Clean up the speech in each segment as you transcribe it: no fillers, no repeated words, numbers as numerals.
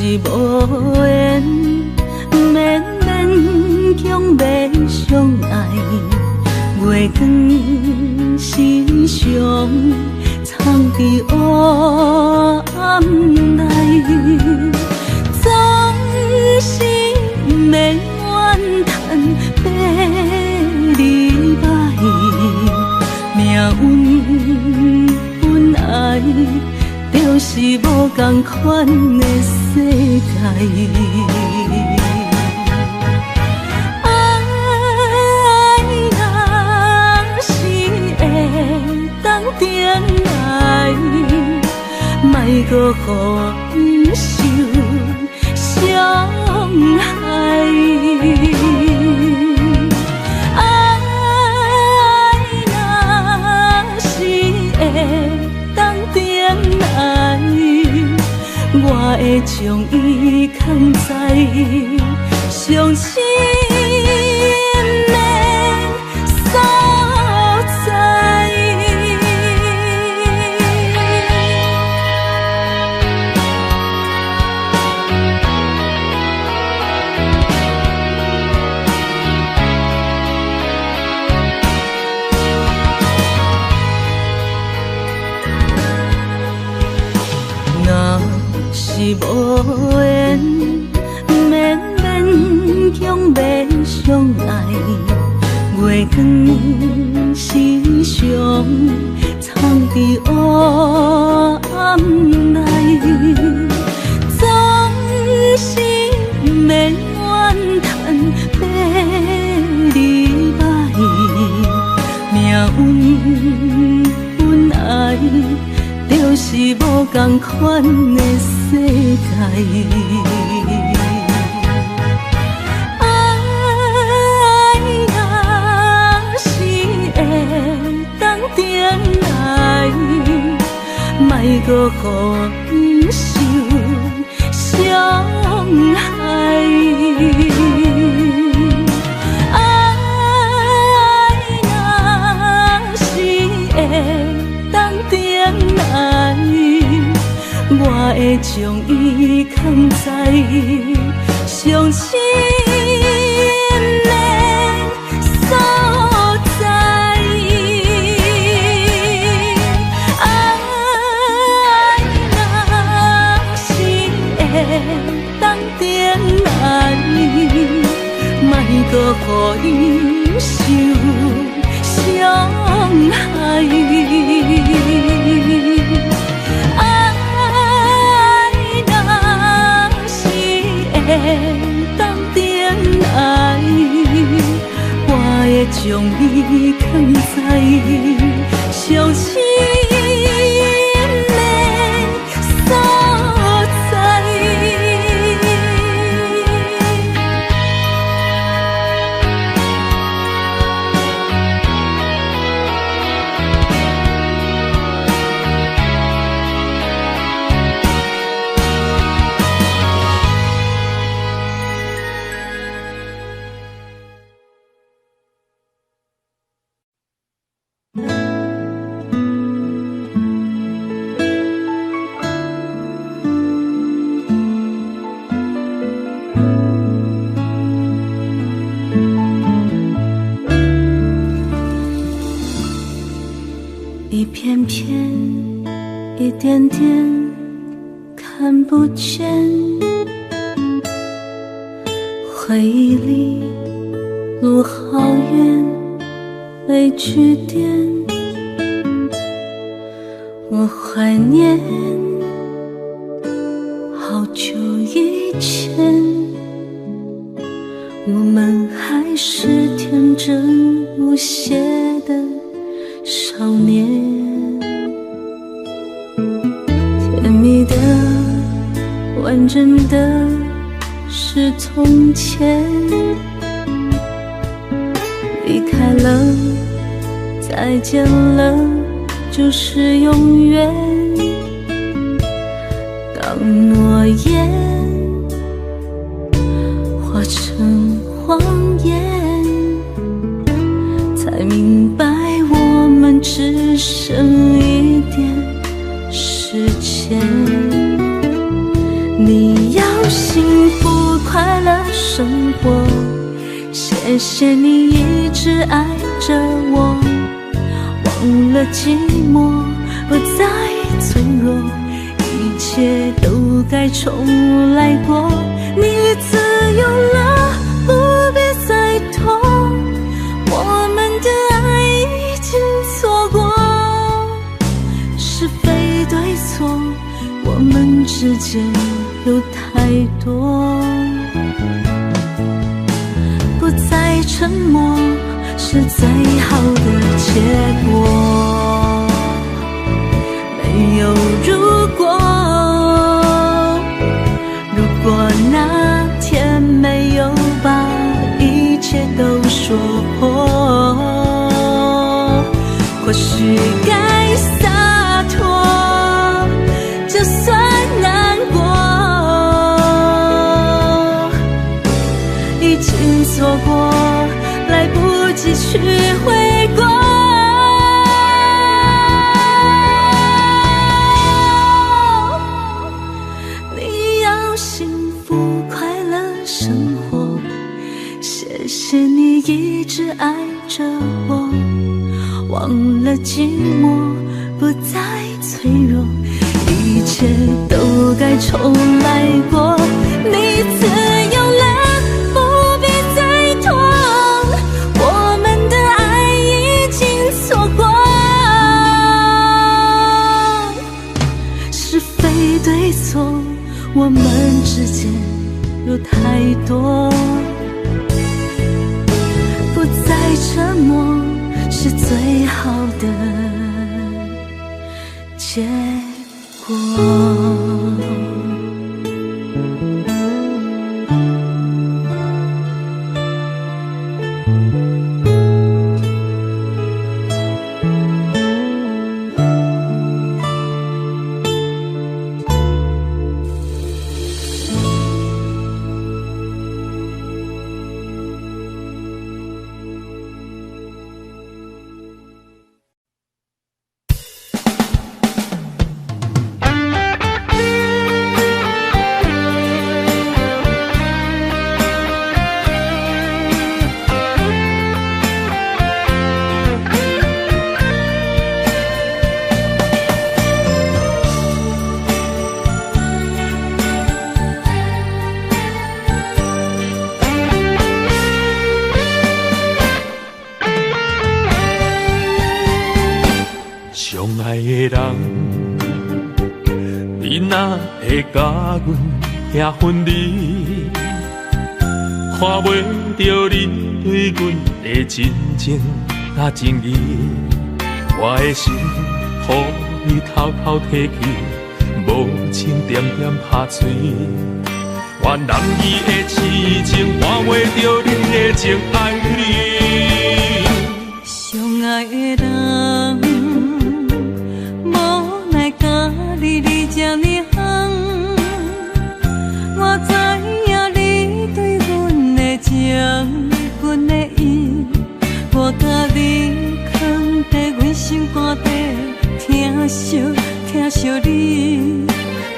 是无缘，勉强要相爱。月光时常藏伫黑暗内，总是要怨叹别离摆，命运本来就是无同款的世界。莫搁予伊受伤害，爱若是会当等来，我会将伊藏在伤心的所在。是无缘，勉强要相爱。月光时常藏伫黑暗内，总是要怨叹别离摆，命运本来就是无同款的世界。爱若是会当等来，莫搁予伊受伤害。爱若是会当等来，我会将伊藏在伤心的所在。爱若是会当等来，莫搁予伊受伤害。当等来，我会将伊藏在伤心的所在。一片片，一点点，看不见。回忆里，路好远，没句点。我怀念好久以前，我们还是天真无邪的少年，甜蜜的、完整的是从前，离开了，再见了，就是永远。当诺言化成谎言，才明白我们只剩一点时间。你要生活。谢谢你一直爱着我，忘了寂寞，不再脆弱，一切都该重来过。你自由了，不必再拖，我们的爱已经错过，是非对错，我们之间有太多。不再沉默是最好的结果，没有如果。如果那天没有把一切都说破，或许该洒脱，就算难过，已经错过，来不及去悔过。你要幸福快乐生活，谢谢你一直爱着我，忘了寂寞，不再脆弱，一切都该重来过。你自由了，不必再拖，我们的爱已经错过，是非对错，我们之间有太多。不再沉默是最好的结果。你若会甲阮遐分离，看袂着你对阮的真情甲情义，我的心予你偷偷提起，无情点点拍碎。原人伊的痴情，换袂着你的情爱你。相爱的人，无奈甲你这么远，我知影你对阮的情，阮的意，我甲你藏在阮心肝底，疼惜疼惜你，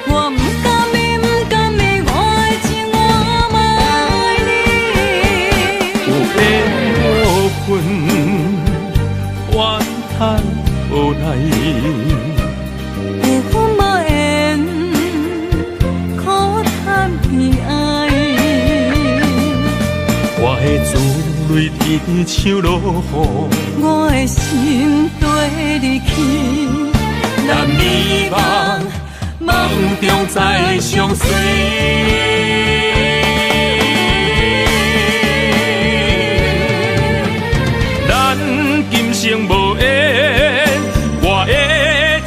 我不甘咪不甘咪，我的情我嘛爱你。有缘分，怨叹无奈，缘分无缘，苦叹悲哀。我的珠泪滴像落雨，我的心对你去，难迷茫，梦中再相随。咱今生无缘，我会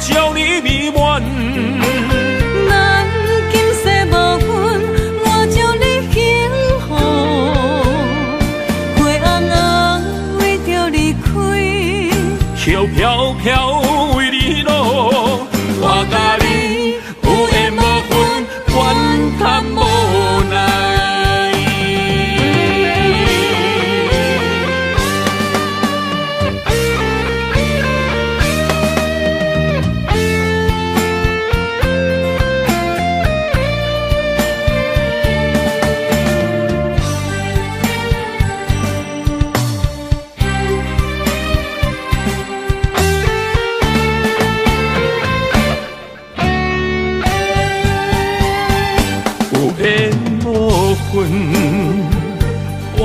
将你美满。咱今世无缘，我将你幸福。花红红为着离开，飘飘飘为你落，我甲你有缘无分，怨叹无奈。怨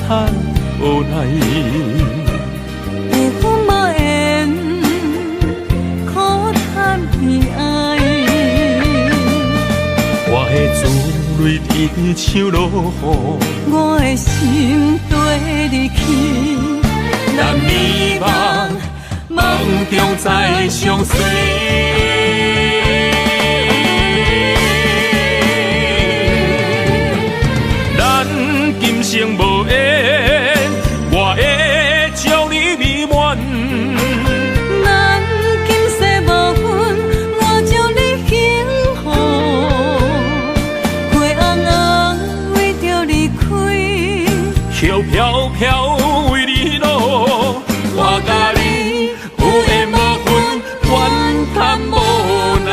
叹无奈。会阮无缘，苦叹悲哀。我的珠泪滴像落雨，我的心跟你去，咱美梦梦中再相随。咱今生无缘，我会将你美满。咱今世无分，我将你幸福。花红红为着你开，飘飘飘为你落，我甲你有缘无分，怨叹无奈。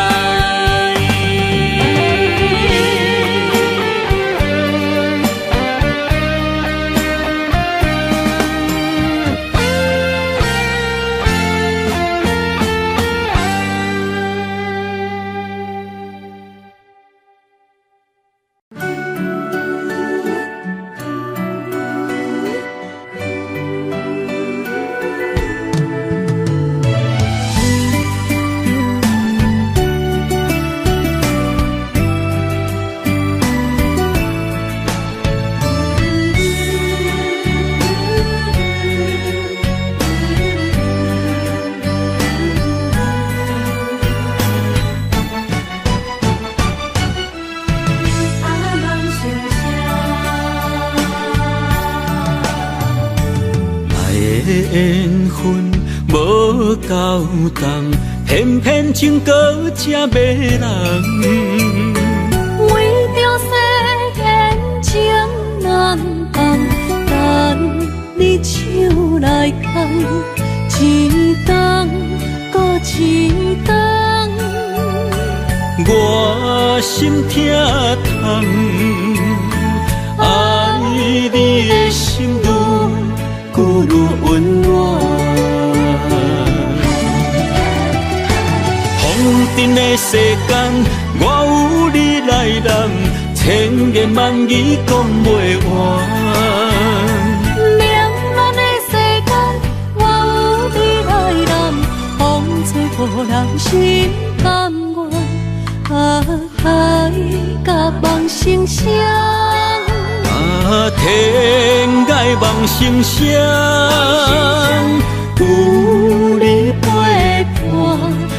缘分无够重，偏偏情搁这迷人。为着世间情难放，等你手来牵，一冬搁一冬。我心痛痛，爱你的心愈久愈温暖。风尘的世间，我有你来揽，千言万语讲袂完。凉暖的世间，我有你来揽，风吹无人心甘愿。海甲梦成双，天涯梦成双，有你陪伴，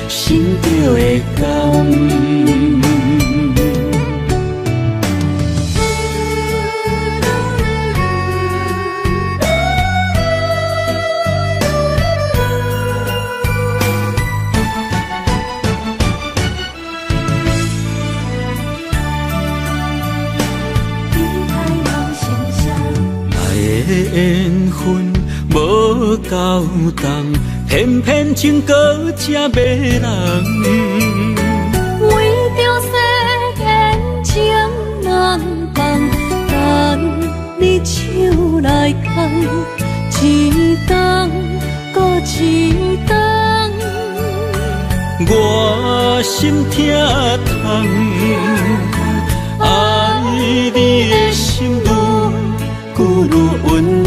心就会甘。缘分无够重，偏偏情搁这迷人。为着世间情难放，等你手来牵，一冬搁一冬。我心痛痛，爱你的心愈久愈温暖。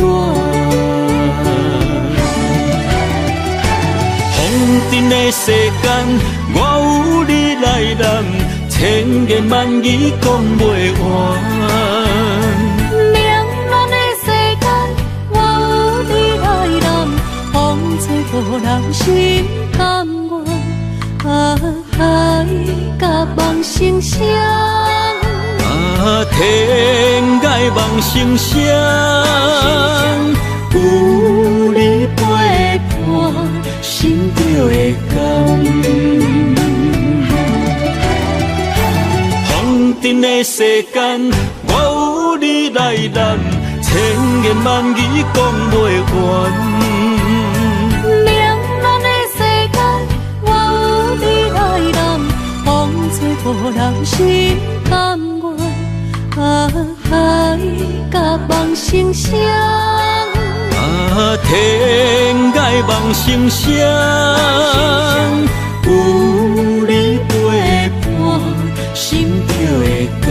风尘的世间，我有你来揽，千言万语讲袂完。凉暖的世间，我有你来揽，风吹无人心甘愿。海甲梦成双，天涯梦成双，有你陪伴，心就会甘。风尘的世间，我有你来揽，千言万语讲袂完。凉暖的世间，我有你来揽，风吹无人心甘愿。海甲梦成双，天涯梦成双，有你陪伴，心就会甘。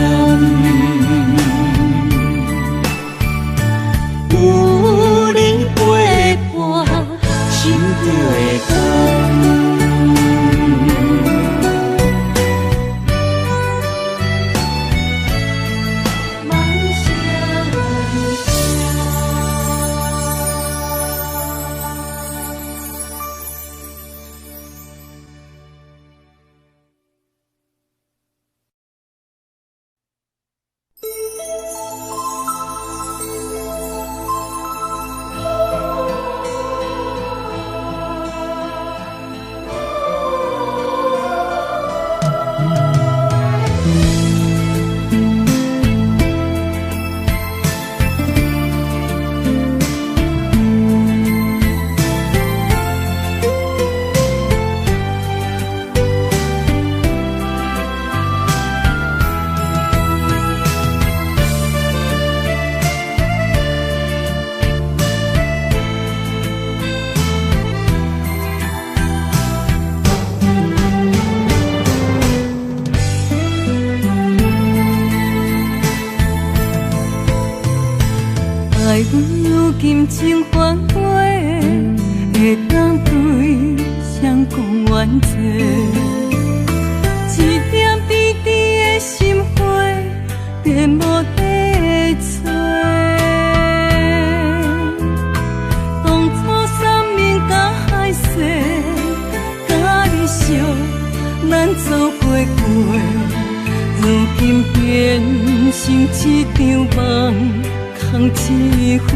爱阮如今情反悔，会当对谁讲冤罪？一点滴滴的心花，变无地找。当初山盟甲海誓，甲你惜，咱做伙过，如今变成一场梦。空一回，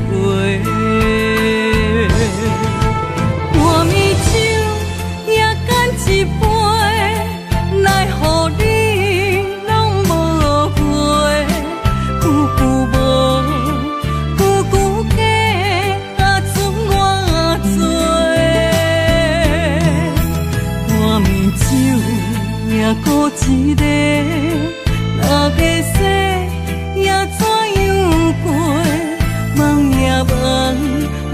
半暝酒也干一杯，奈何你拢无回？久久无，久久假，剩我做。半暝酒也孤一个，若要说也怎样过？梦也梦，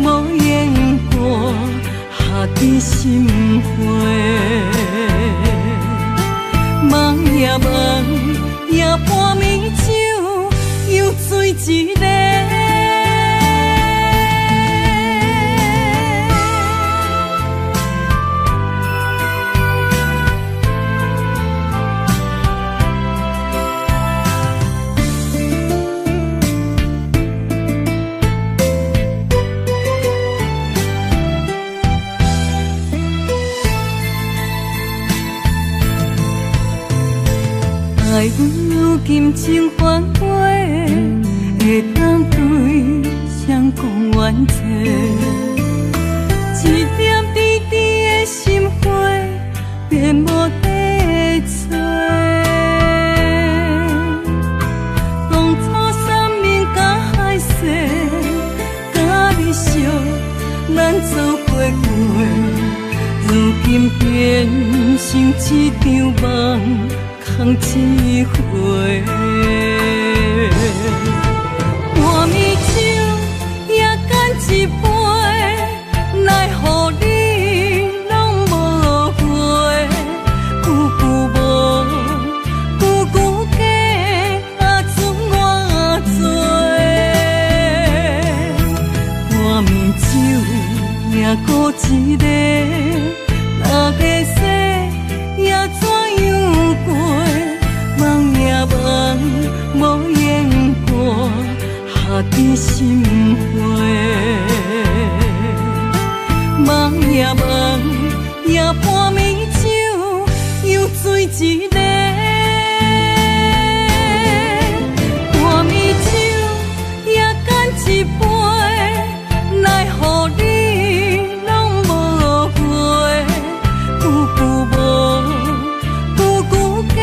无言过，下伫心花。梦也梦，也半暝酒，又醉一个。爱阮如今情反悔，会当对谁讲冤罪？一点滴滴的心花，变无地找。当初山盟甲海誓，甲你惜，咱做伙过，如今变成一场梦。空一回，半暝酒也干一杯，奈何你拢无回？久久无，久久假，剩我做。半暝酒也孤一个，若要说也怎样过？梦也梦，无言过，下伫心花。梦也梦，也半暝酒，又醉一个。半暝酒也干一杯，奈何你拢无回？久久无，久久假。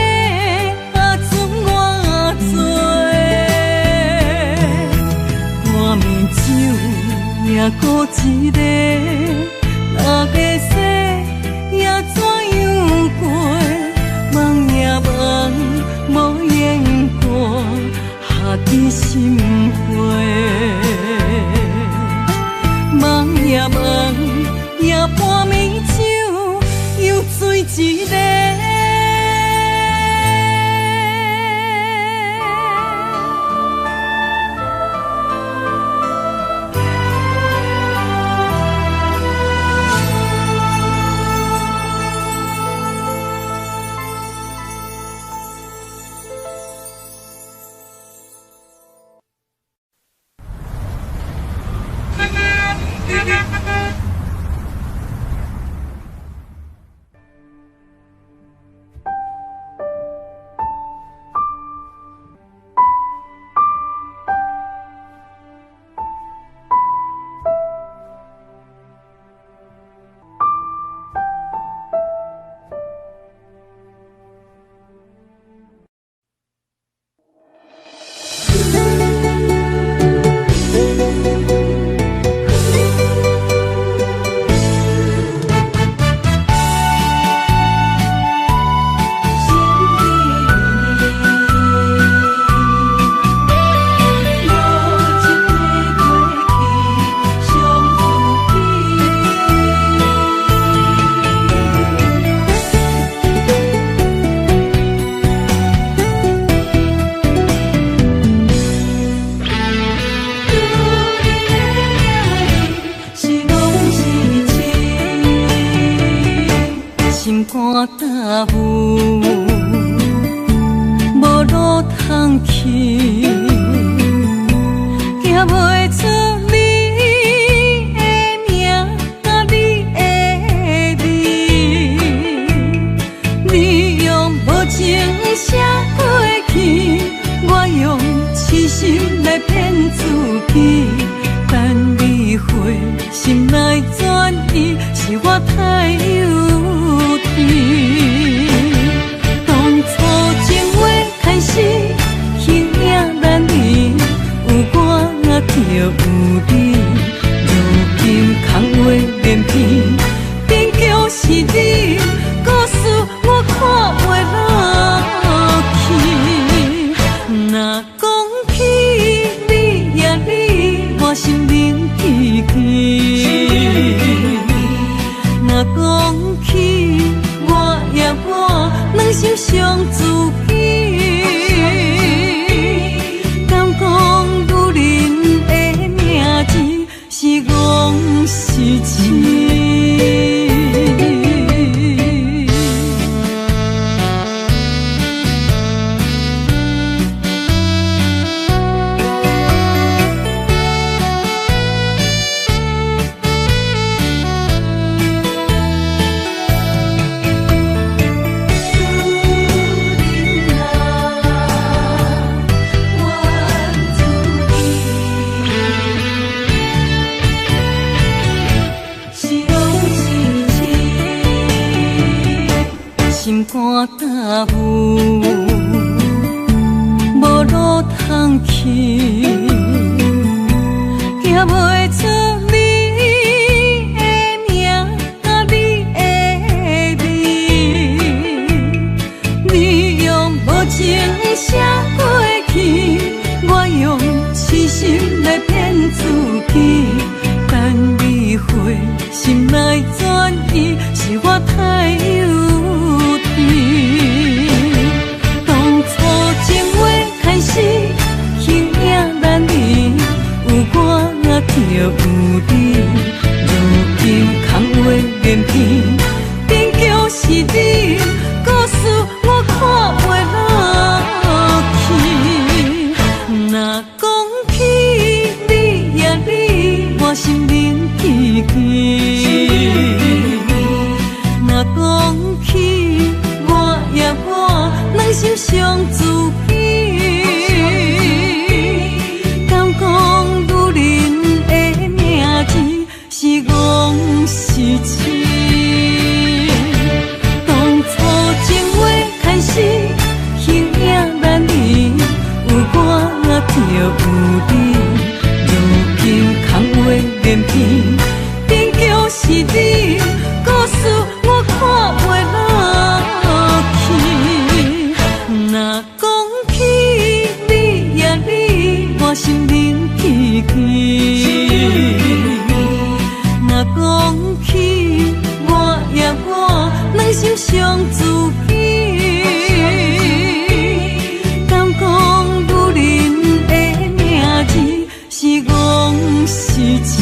半暝酒也孤一个，若要说也怎样过？梦也梦，无言过，下伫心花。梦也梦，也半暝酒，又醉一个。肝担负，无路通去，行袂出你的名甲你的字。你用无情写过去，我用痴心来骗自己。等你回心来转意，是我太幼稚。当初情话开始，形影难离，有我就有你。如今空话连篇，边叫是你，故事我看袂落去。若讲起你呀你，我心灵记起。若讲起我呀我，两心相知己。敢讲女人的名字是戆是痴？心肝担负，无路通去，行袂出你的名甲你的字。你用无情写过去，我用痴心来骗自己。等你回心来转意，是我太幼。当初情话开始，形影难离，有我就有你。如今空话连篇，边叫是你，故事我看袂落去。若讲起你呀你，我心灵记起。若讲起我呀我，两心相知己。敢讲女人的名字是戆是痴？当初情话开始，形影难离，有我就有你。如今空话连篇，边叫是你，故事我看袂落去。若讲起你呀你，我心灵记起。若讲起我呀我，两心相知己。敢讲女人的名字是戆是痴？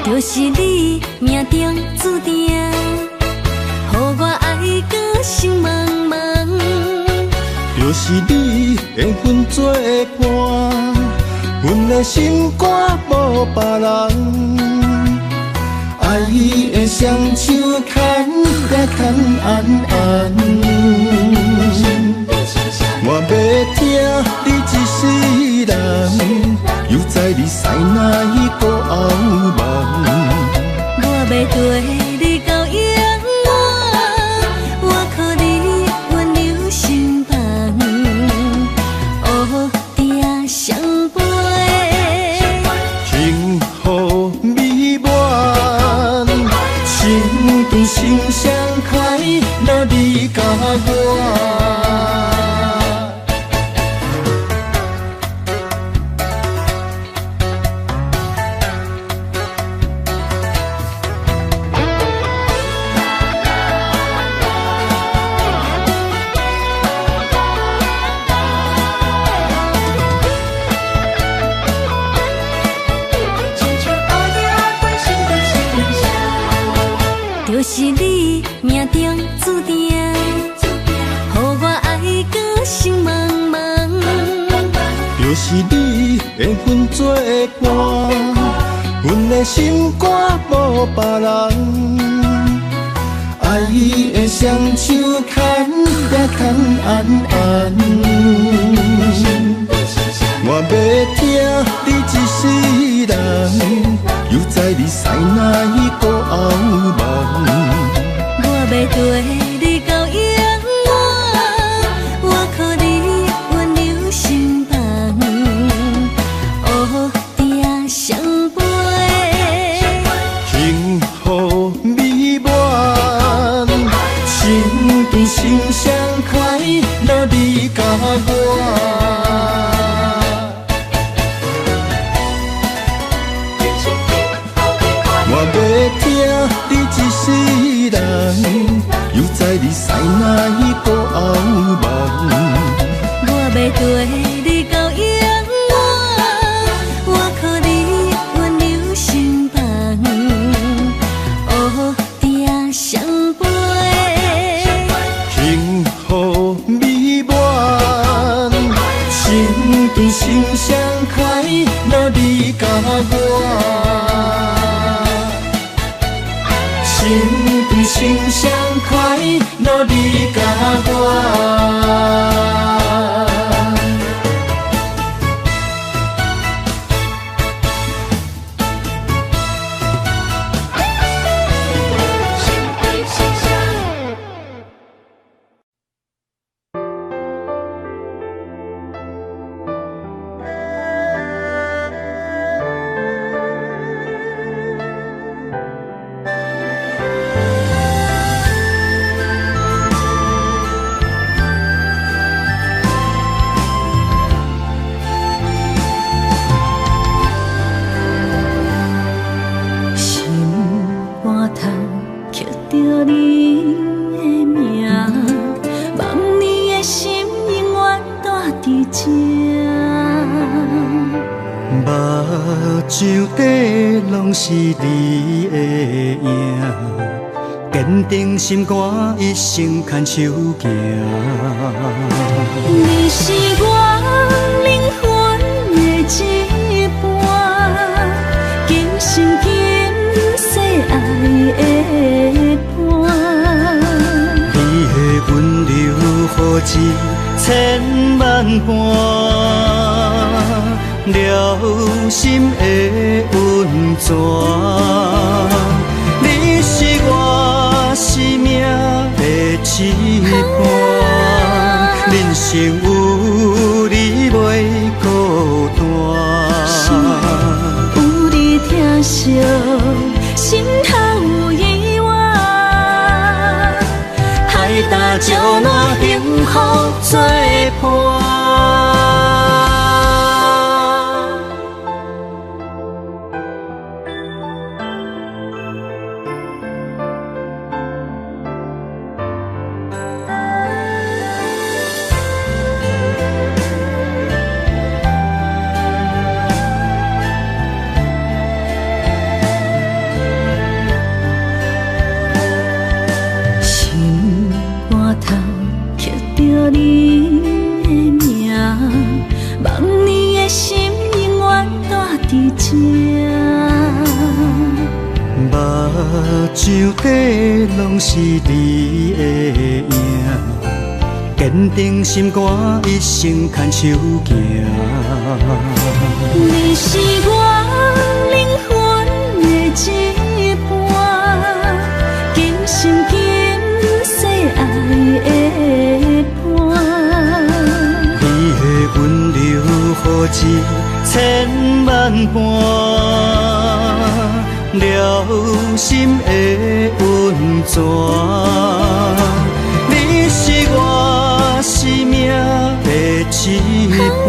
就是你命中注定，予我爱到心茫茫。就是你缘分作伴，阮的心肝无别人。爱你的双手牵呀牵安安，我要听你一世人，又知你驶哪一个后门。我要对你到永远，我靠你温柔相伴，黑定相陪。幸福美满，心中心相开，若你甲我。就是你命中注定，予我爱到心茫茫。就是你缘分作伴，阮的心肝无别人。爱的双手牵也牵安安。我要听你一世人，又知你驶哪一个后门。我要对你到永远，我靠你温柔相伴，黑定相陪。幸福美满，心中心相开，若你甲我。我要听你一世人，又知你驶哪一个后门。我要对你到永远，我靠你温柔相伴，黑定相陪。幸福美满，心中心相开，若你甲我。心中心相开，若你甲我。上底拢是你的影，坚定心肝，一生牵手行。你是我灵魂的一半，今生今世爱的伴。你的温柔好似千万般。了心的温泉，你是我生命的一半，人生有你袂孤单。有你疼惜，心头有意外，海大石烂，幸福作伴。上底拢是你的影，坚定心肝，一生牵手行。你是我灵魂的一半，今生今世爱的伴。你的温柔何止千万般，了心的温泉。你是我生命的一半，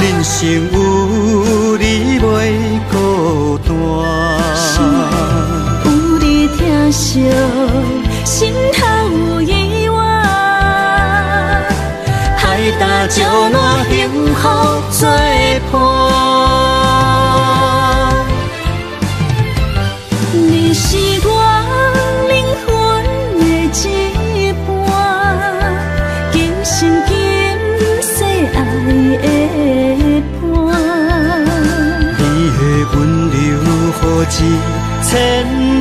人生有你袂孤单。有你疼惜，心头有意外，海大石烂，幸福作伴。你是我灵魂的一半，今生今世爱的伴。你的温柔何止千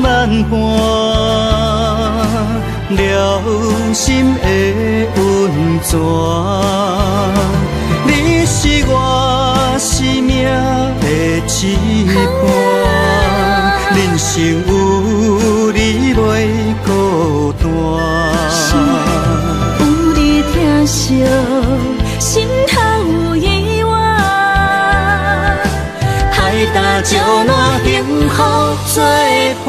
万般，了心的温泉。你是我生命的一半，人生有你袂孤单。有你疼惜，心头有意外，海大石烂，幸福作伴。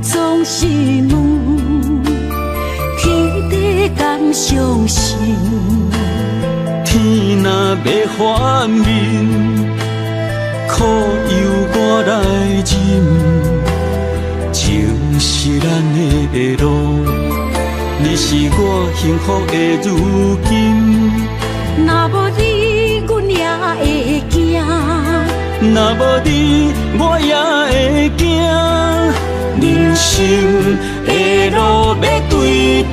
总是问，天地敢相信？天若要反面，苦由我来忍。情是咱的路，你是我幸福的如今。若无你，阮也会惊；若无你，我也会惊。人生的路要对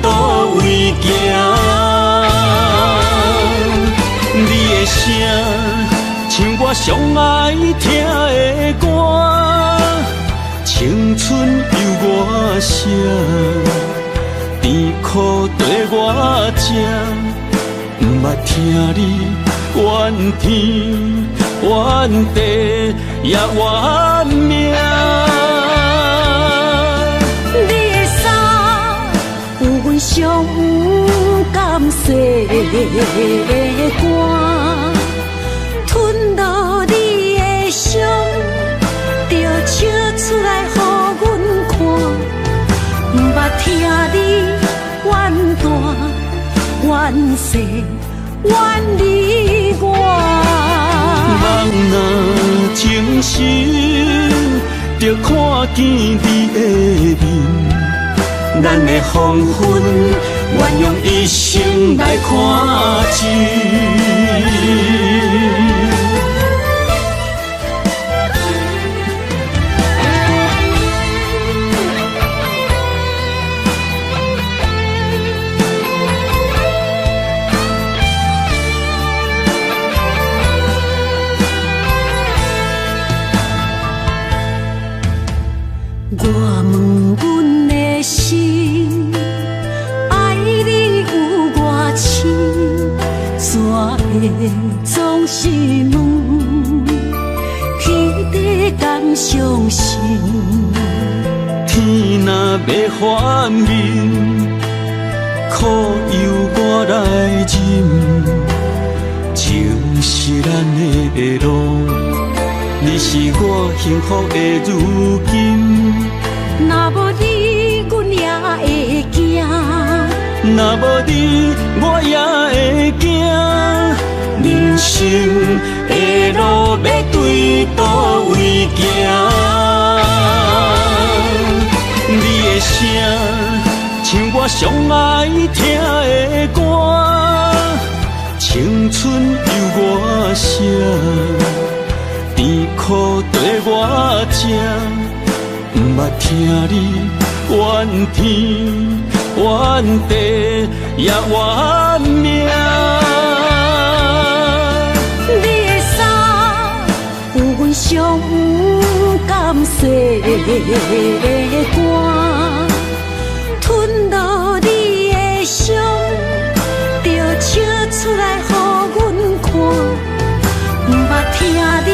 倒位行？你的声像我上爱听的歌，青春由我写，甜苦对我吃，不捌听你怨天怨地也怨命。上有甘雪的汗，吞落你的伤，就笑出来予阮看。不捌听你怨大怨细怨离我。人若情深，就看见你的面。咱的黄昏，愿用一生来看尽。我问阮的心，爱你有偌深，怎会总是问，天地敢相信？天若要反面，苦由我来忍，情是咱的路，你是我幸福的如今。若无你，阮也会惊；若无你，我也会惊。人生的路要对倒位行？你的声像我上爱听的歌，青春由我写，甜苦对我吃，不捌听你怨天怨地也怨命。你的衫有阮上有感洗的汗，吞落你的伤，就笑出来予阮看。不捌听你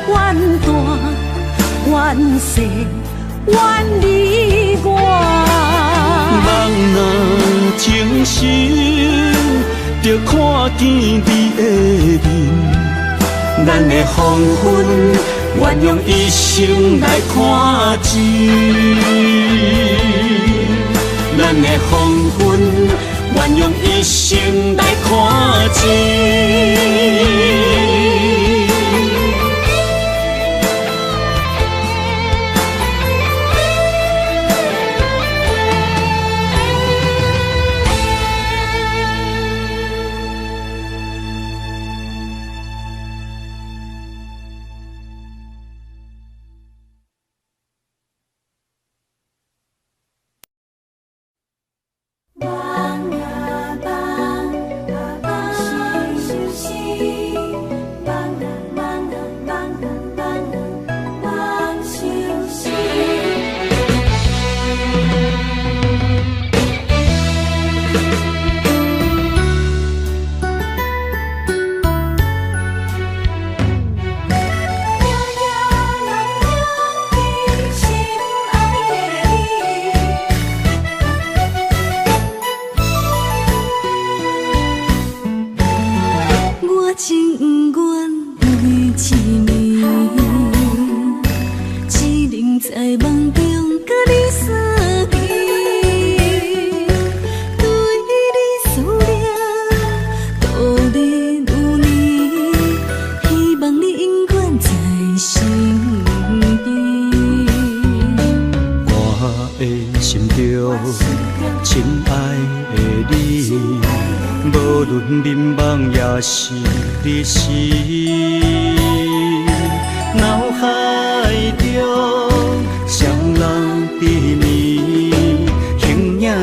怨大怨细怨你我。人若情深，就看见你的面，咱的黄昏愿用一生来看尽，咱的黄昏愿用一生来看尽。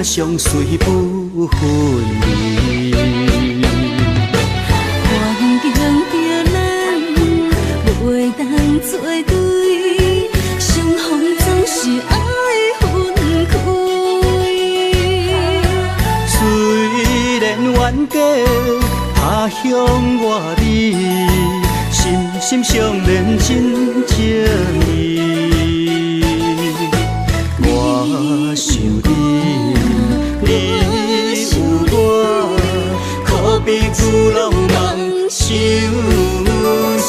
相随不分离，环境叫咱袂当做对，相逢总是爱分开。虽然冤家他乡外里，心心相连真情义。我想你有我，可比旧浪漫相思。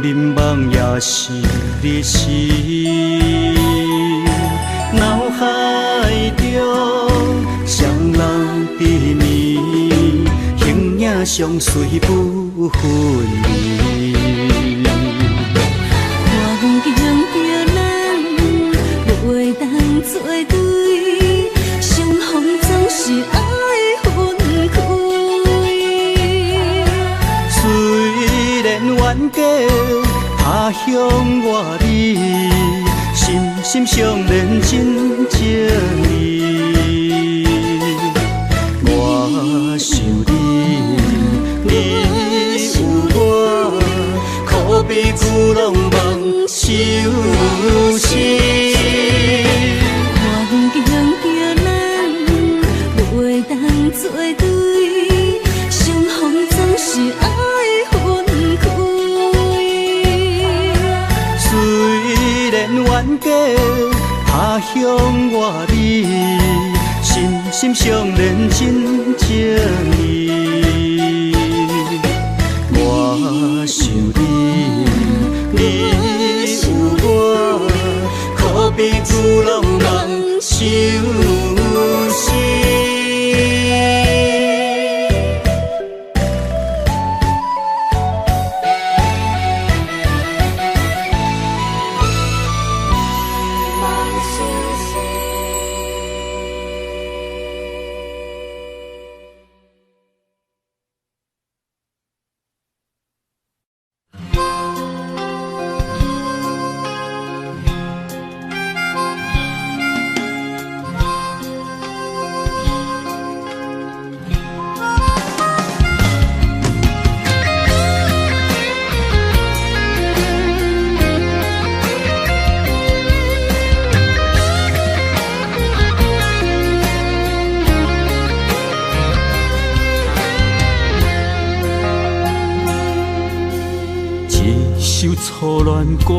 眠梦也是日时，脑海中双人缠绵，形影相随不分离。冤家，他乡我你，心心相连真情义。我想你，你有我，可比旧浪梦相思。环境叫咱袂当做对，相逢总是爱分开。虽然冤家，他乡我你，心心相连真情义。我想你，你有我，可比旧浪梦相思。初恋歌，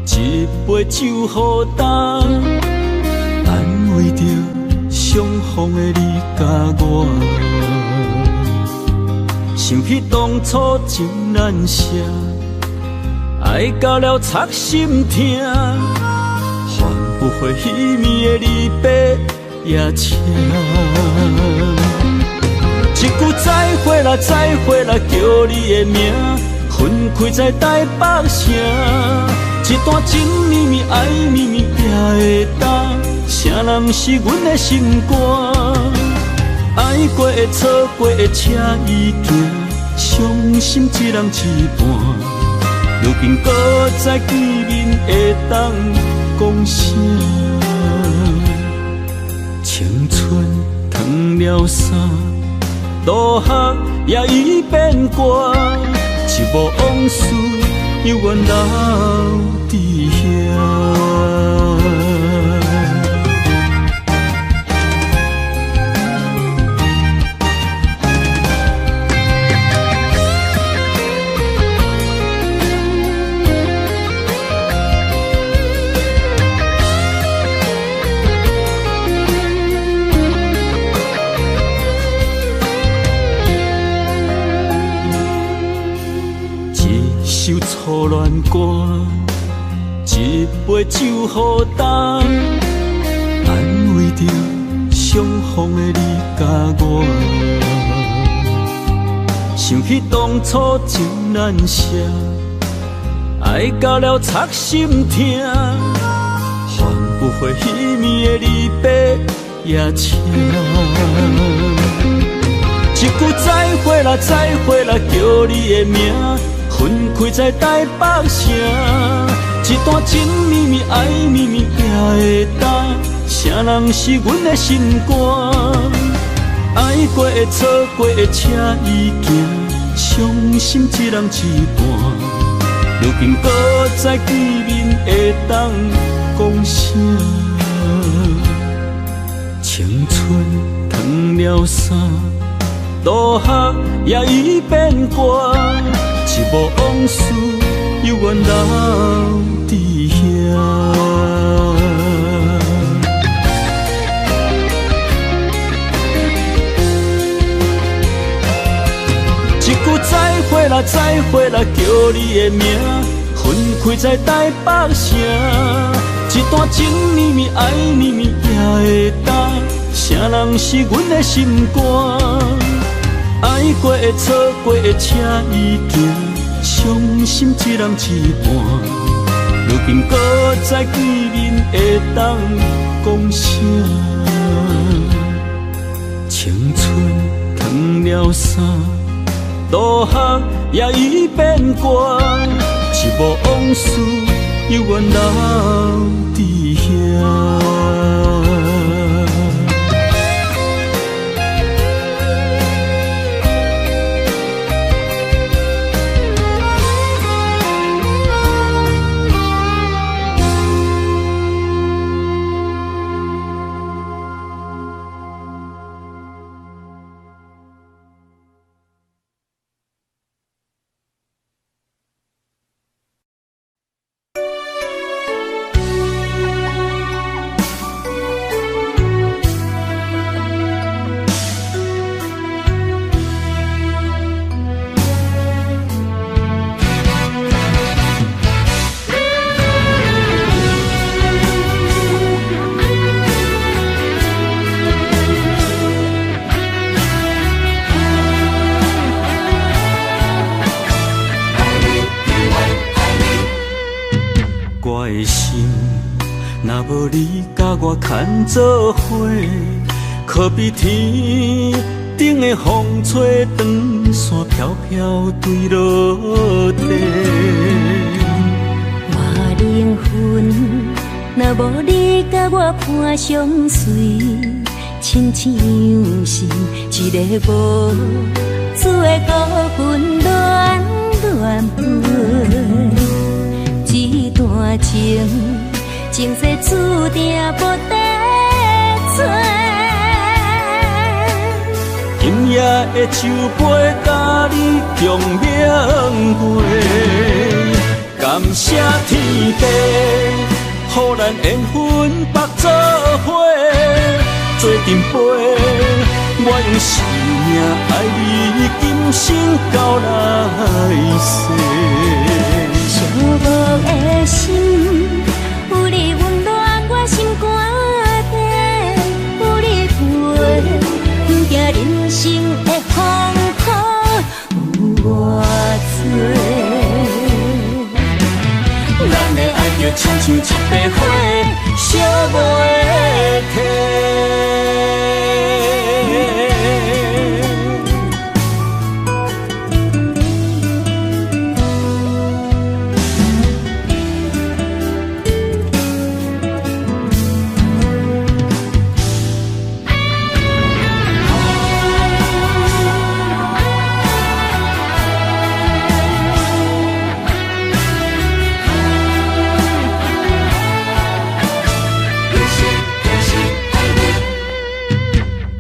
一杯酒予干，安慰着相逢的你甲我。想起当初情难舍，爱到了插心痛，换不回彼暝的离别夜车。一句再会啦，再会啦，叫你的名。分开在台北城，一段情绵绵爱绵绵也会当，谁人是阮的心肝？爱过的错过的车已行，伤心一人一半。如今搁再见面会当讲啥？青春褪了衫，落雨也已变寒。一幕往事，犹原留伫遐。首初恋歌，一杯酒予干，安慰着相逢的你甲我。想起当初情难舍，爱到了插心痛，换不回彼暝的离别夜车。一句再会啦，再会啦，叫你的名。分开在台北城，一段情绵绵爱绵绵也会当，谁人是阮的心肝？爱过的错过的车已行，伤心一人一半。如今搁再见面会当讲啥？青春褪了衫，落雨也已变寒。一幕往事，犹原留伫遐。一句再会啦，再会啦，叫你的名。分开在台北城，一段情绵绵爱绵绵也会当，谁人是阮的心肝？爱过的错过的车已行，伤心一人一半。如今搁再见面会当讲啥？青春褪了衫，落也已变卦，一幕往事犹原留伫遐。若无你甲我牵做伙，可比天顶的风吹长线飘飘坠落地。我灵魂若无你甲我伴相随，亲像是一个无主的孤魂乱乱飞，这段情。前世注定无得找，今夜的酒杯甲你共明月，感谢天地，予咱缘分白做伙，做阵陪。我用生命爱你，今生到来世。寂寞的心。人生的风雨有偌多，咱的爱就亲像一块火，烧袂停。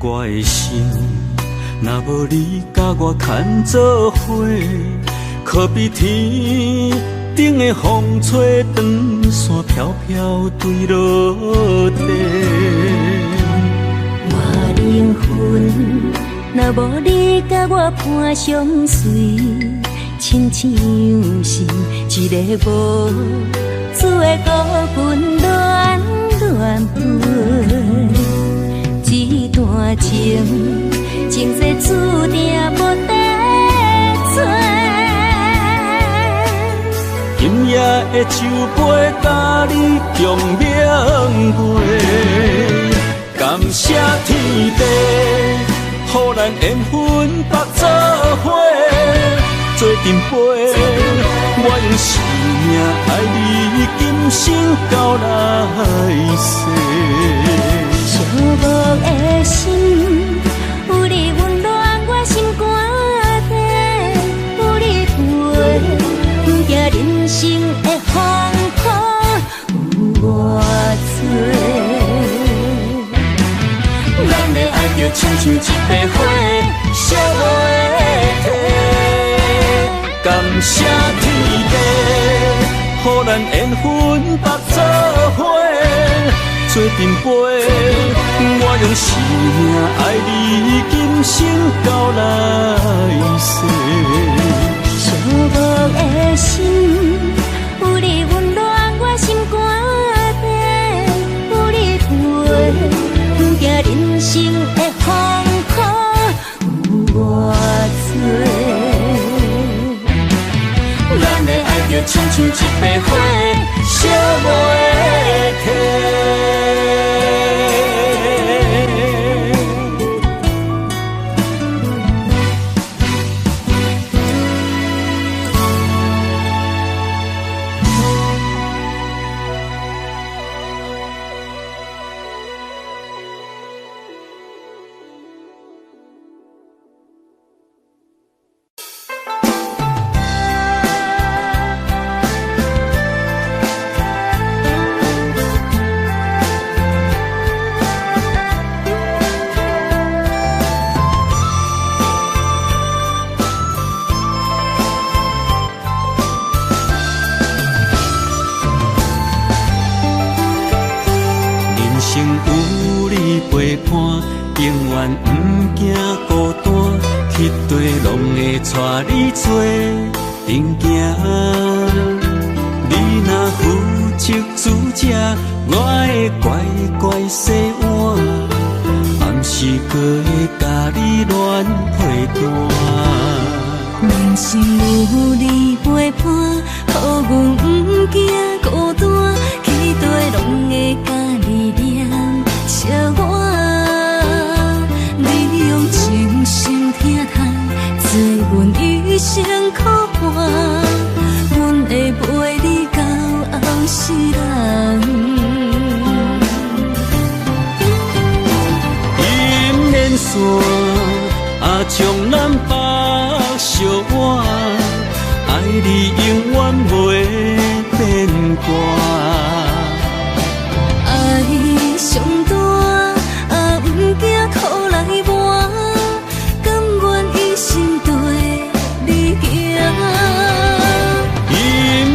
我的心，若无你甲我牵做伙，可比天顶的风吹长线飘飘坠落地。我灵魂若无你甲我伴相随，亲像是一个无主的孤魂乱乱飞。这段情，前世注定无得找。今夜的酒杯甲你共明月，感谢天地，予咱缘分白做伙，做阵陪。我用生命爱你，今生到来世。寂寞的心，有你温暖我心肝底，有你陪，行人生的风雨有偌多。咱的爱就亲像一块火，烧袂停。感谢天地，予咱缘分白做伙。做阵陪，我用生命爱你，今生到来世。寂寞的心，有你温暖我心肝底，有你陪，行人生的风雨有偌多。咱的爱就亲像一块火，烧袂停。伴，永远不惊孤单，去地拢会带你做阵行。你若负责主者，我会乖乖洗碗，暗时搁会甲你乱配单。人生有你陪伴，予阮不惊孤单，去地拢会甲你念笑我。你用真心疼痛，做阮一生苦伴，阮会陪你到后世人。银链线啊，将咱绑相偎，爱你永远袂变卦。爱上大啊，不惊苦来磨，甘愿一生对你行。银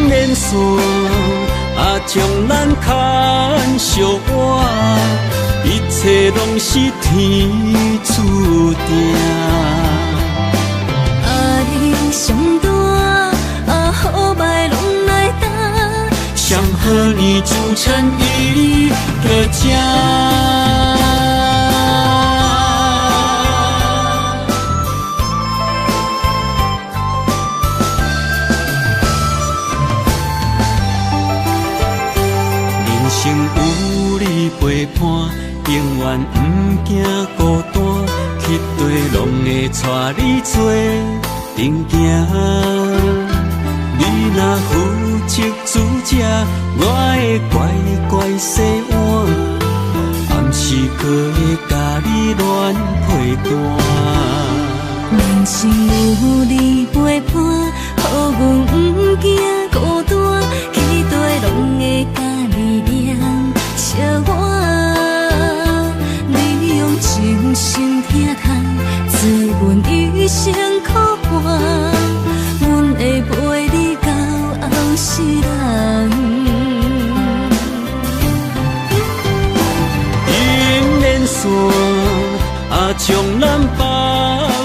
链线啊，将咱牵相偎，一切拢是天注定。爱上大啊，好歹拢来担，上好年主诚意搁正。人生有你陪伴，永远不惊孤单，去地拢会带你做阵行。你若负责主者，我会乖乖洗碗，暗时搁会甲你乱配单。人生有你陪伴，予阮不惊孤单，去地拢会甲你念笑我。你用真心疼痛，做阮一生苦伴，阮会陪你到后世人。银链线啊，将咱绑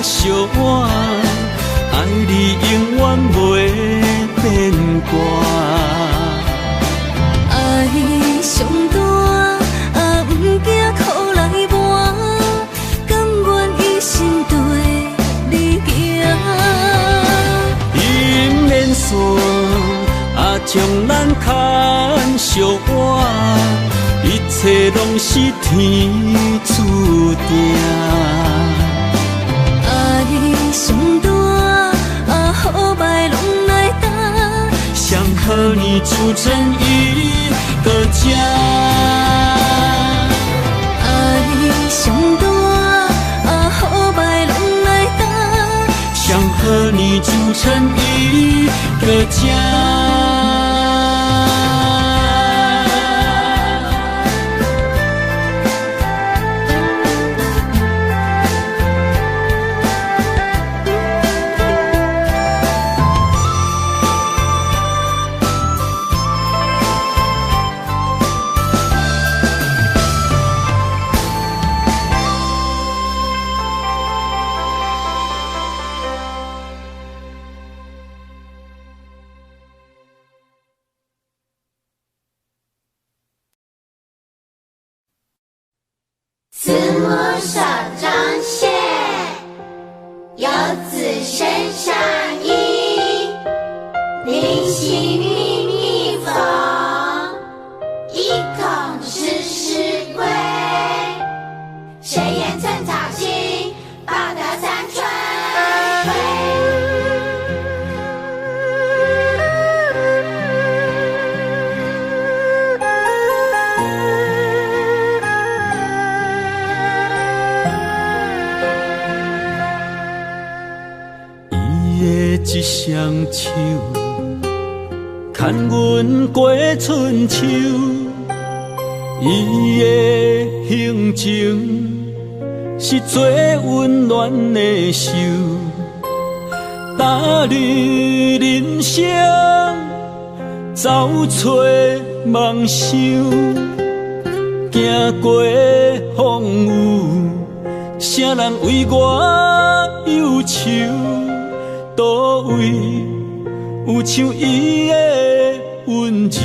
相偎，爱你永远袂变卦。爱上大啊，不惊苦来磨，甘愿一生对你行。银链线啊，将咱牵相偎，一切拢是天注定。爱上大啊，好歹拢来担，上好年主诚意搁正。爱上大啊，好歹拢来担，上好年主诚意搁正。慈母手中线，游子身上衣。临行密密缝，意恐迟迟归。谁言寸草心，报得三春晖。一双手，牵阮过春秋。伊的行程是最温暖的手，踏入人生，走找梦想，行行过风雨，啥人为我忧愁？倒位有像伊的温柔？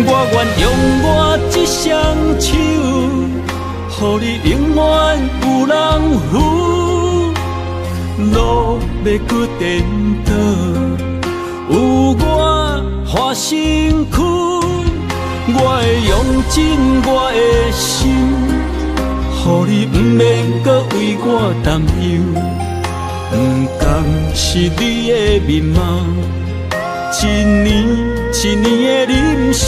我愿用我这双手，予你永远有人扶。路要搁颠倒，有我花身躯。我会用尽我的心，予你不免搁为我担忧。不甘是你的面貌，一年一年的忍受，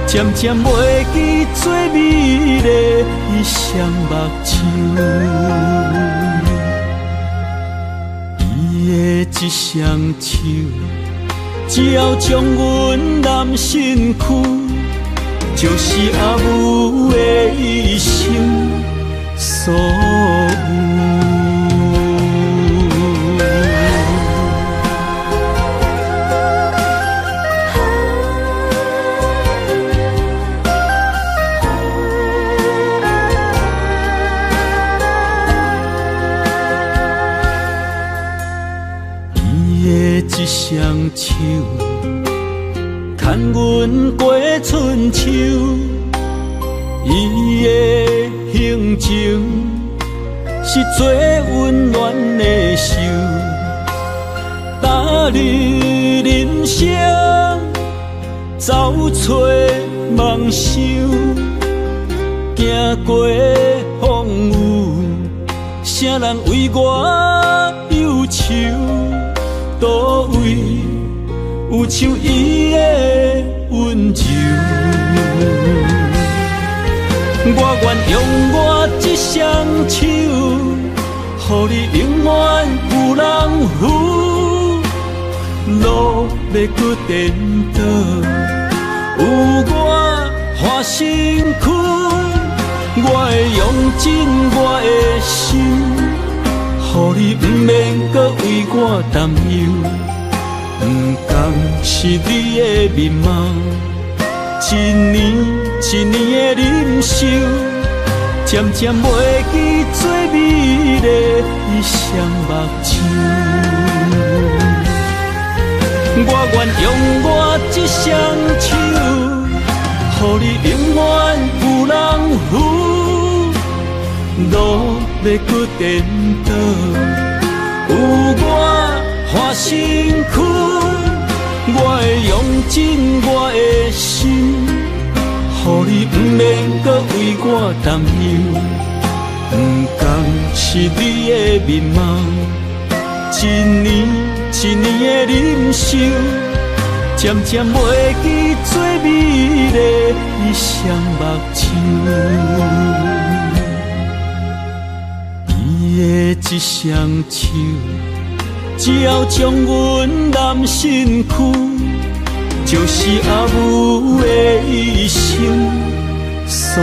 渐渐袂记做美丽伊双目睭。伊的一双手，只要将阮揽身躯，就是阿母的一生所有。一双手，牵阮过春秋，伊的行程是最温暖的手，踏入人生，走出梦想，行过风雨，啥人为我忧愁？倒位有像伊的温柔？我愿用我这双手，予你永远有人扶。路要搁颠倒，有我花身躯。我会用尽我的心，予你不免搁为我担忧。不甘是你的面貌，一年一年的忍受，渐渐袂记做美丽伊双目睭。我愿用我这双手，予你永远有人扶。路要搁颠倒，有我花身躯。我会用尽我的心，予你不免搁为我担忧。不甘是你的面貌，一年一年的忍受，渐渐袂记做美丽伊双目睭。伊的一双手，只要将阮揽身躯，就是阿母的一生所有。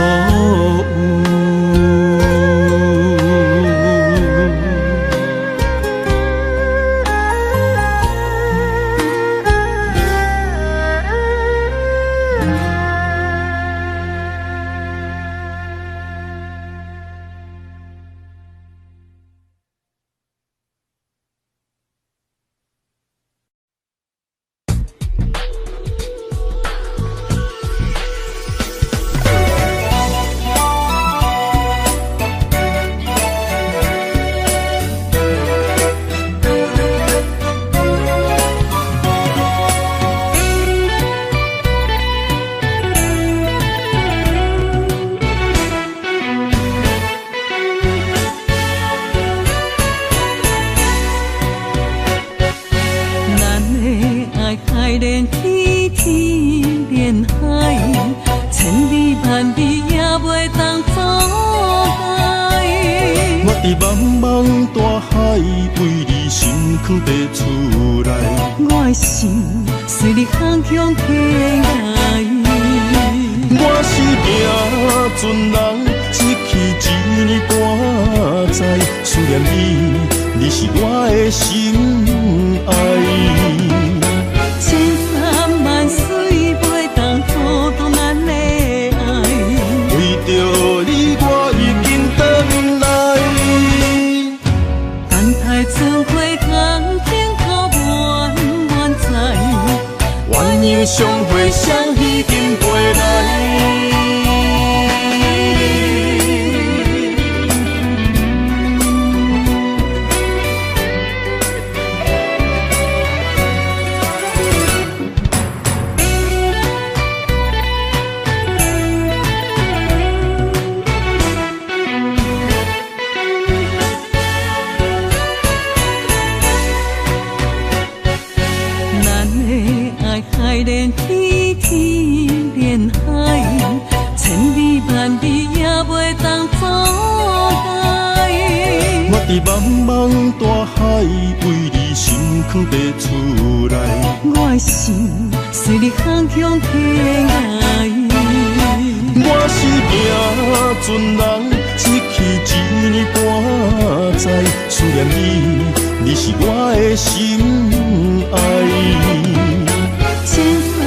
千山万水袂当袂当阻碍。我伫茫茫大海为你心肝爬出来，我的心随你航向天涯。我是行船人，一去一年半载，思念你，你是我的心爱。千山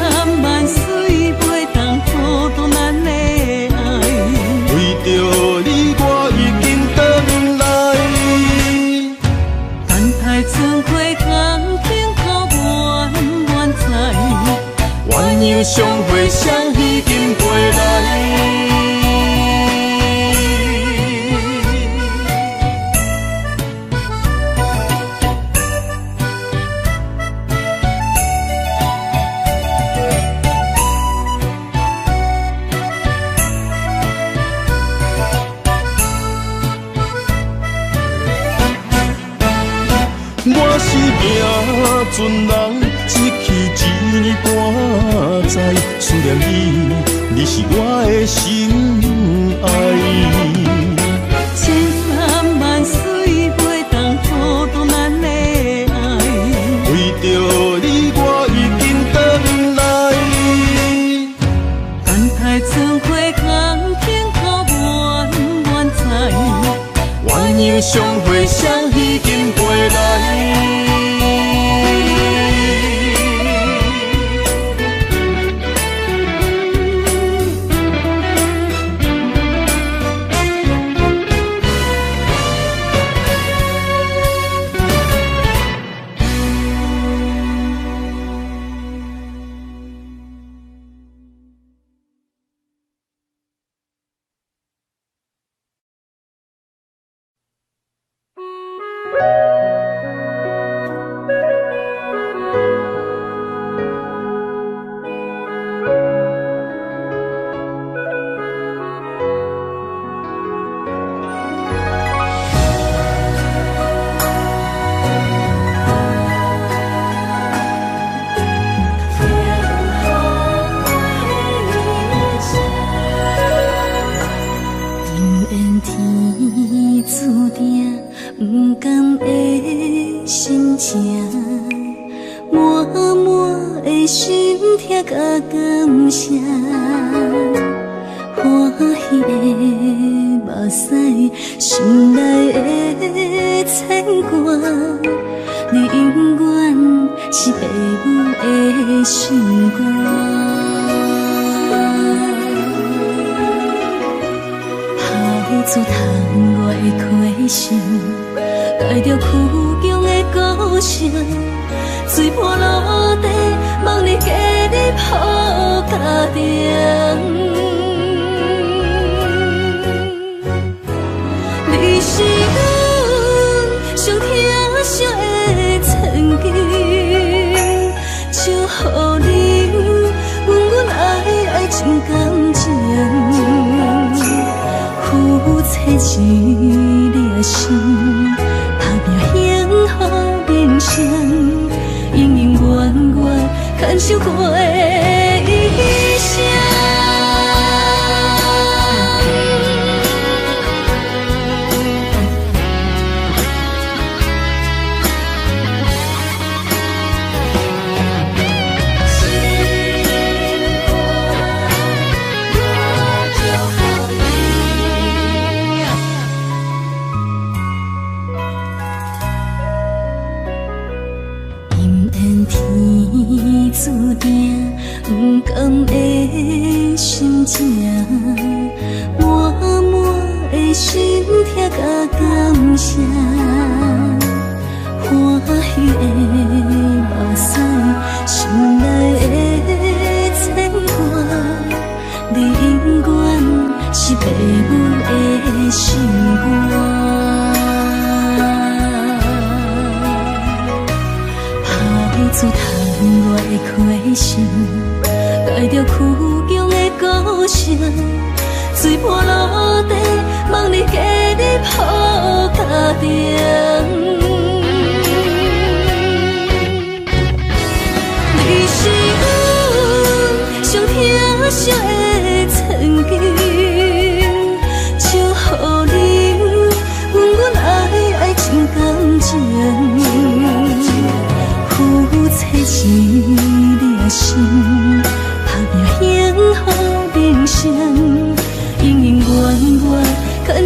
万水袂当阻挡咱的爱，为着你我已经回来。等待春花红景透满载，鸳鸯相会双已经回来。我是行船人，一去一年半载，思念你，你是我的心爱。千山万水袂当阻挡咱的爱，为着你我已经回来。等待春花红景透满载，鸳鸯相会双已经回来。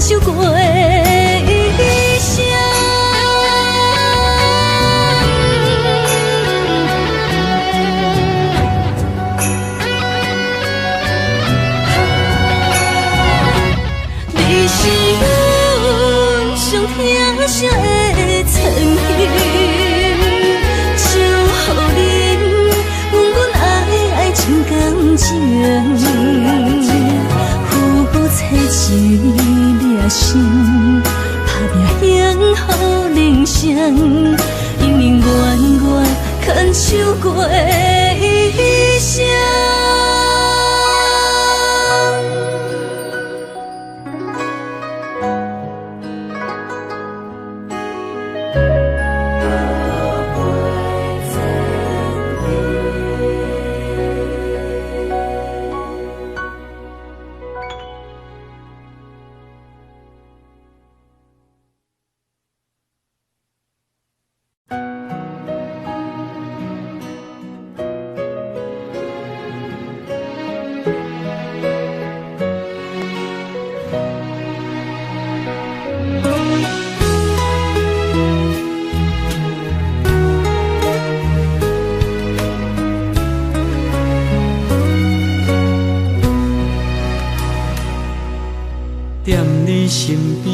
受过的异乡。你是阮上疼惜的曾经，祝福恁，阮爱情感情，夫妻一粒心，打拼幸福人生，因因愿愿牵手过的异乡。踮你身边，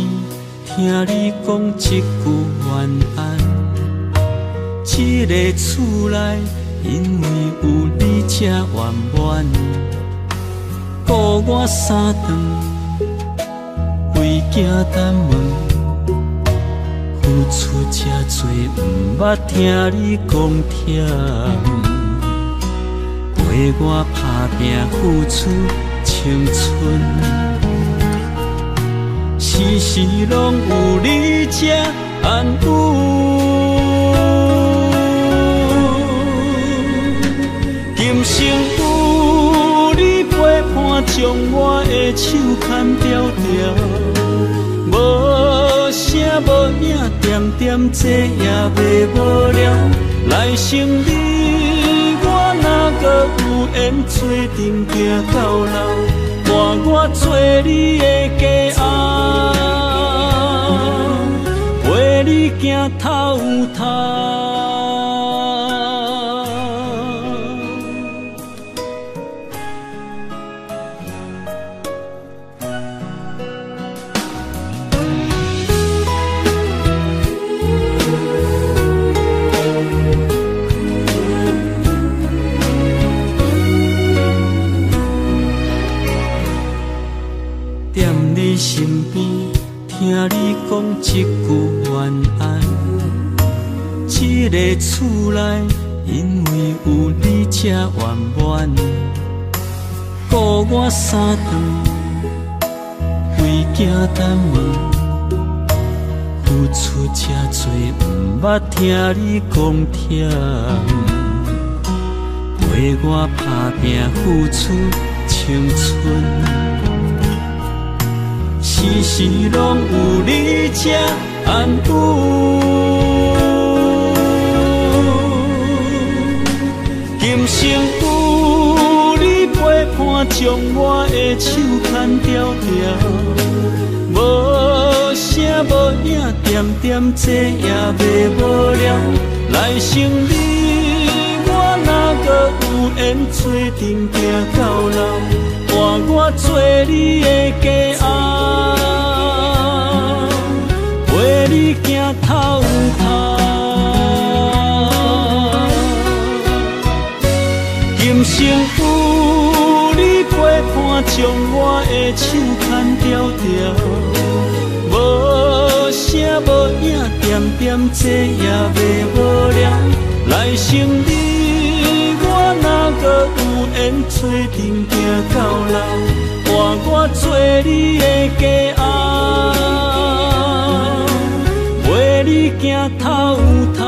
听你讲一句晚安。这个厝内，因为有你才圆满。顾我三顿，为囝等问，付出这多，毋捌听你讲忝。陪我打拼，付出青春。时时拢有你这安慰，今生有你陪伴，将我的手牵条条，无声无影，点点这也袂无聊。来生你我哪个有缘做阵行到老？伴我做你的家后，陪你行透透。身边，听你讲一句晚安。这个厝内，因为有你才圆满。顾我三顿，为囝等问，付出这多，毋捌听你讲忝。陪我打拼，付出青春。时时拢有你这安慰，今生有你陪伴，将我的手牵条条，无声无影，点点这也袂无聊。来生你我哪个有缘做阵行到老？伴我做你的家后，陪你行透透。今生有你陪伴，将我的手牵条条，无声无影，点点这也袂无聊。来生你我哪个有缘做阵行到老？伴我做你的家后，陪你行透透。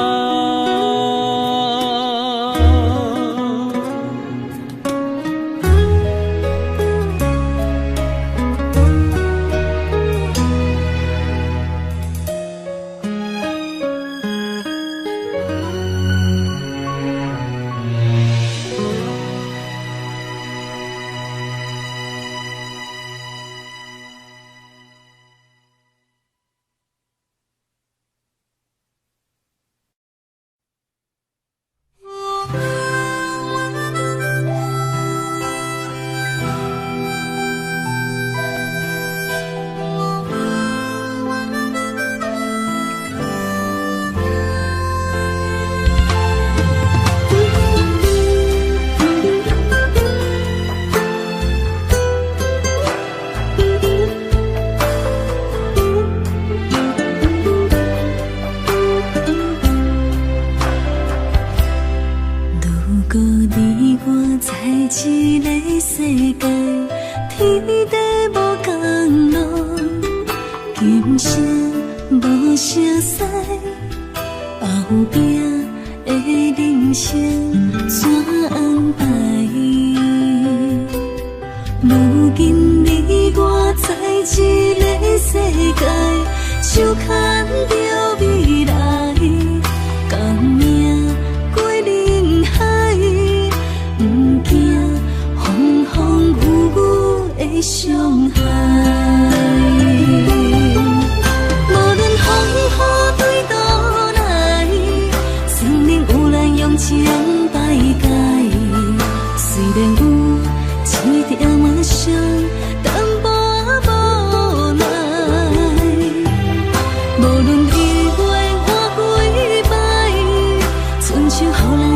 后壁的人生怎安排？如今你我在一个世界，手牵着未来，共命过人海，不惊风风雨雨的伤害。无论风雨对倒来，生命有咱用情摆解。虽然有一点仔伤，淡薄仔无奈。无论意外换几摆，春秋予咱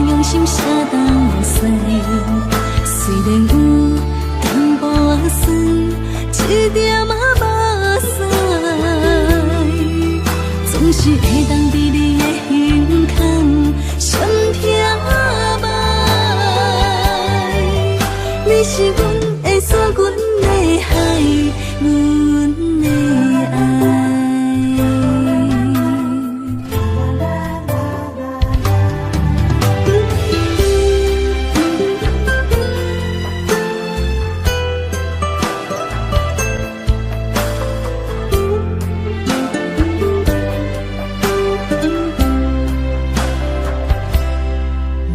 用心写东西。虽然有淡薄仔酸，一点仔目屎，总是会当伫你的胸腔闪听麦。你是阮的山，阮的海，阮的爱。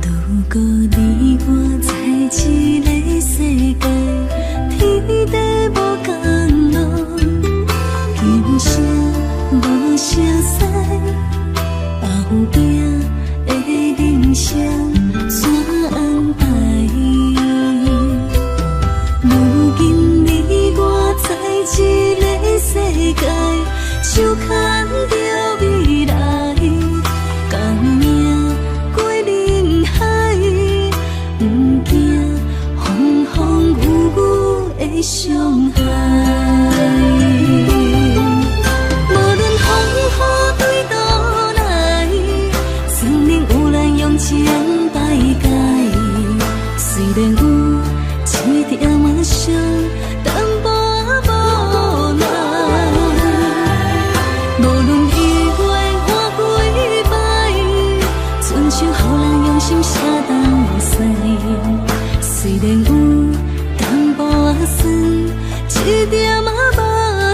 如果你我在一个世界，天地无共路，今生无相识，后壁的人生怎安排？如今你我在一个世界，手牵着未来，共命过人海，不惊风风雨雨的伤害。无论风雨对倒来，生命有咱用情摆解。虽然有一点仔伤，淡薄仔无奈。无论意外换几摆，春秋予咱用心写东西。虽然有淡薄仔酸，一点仔目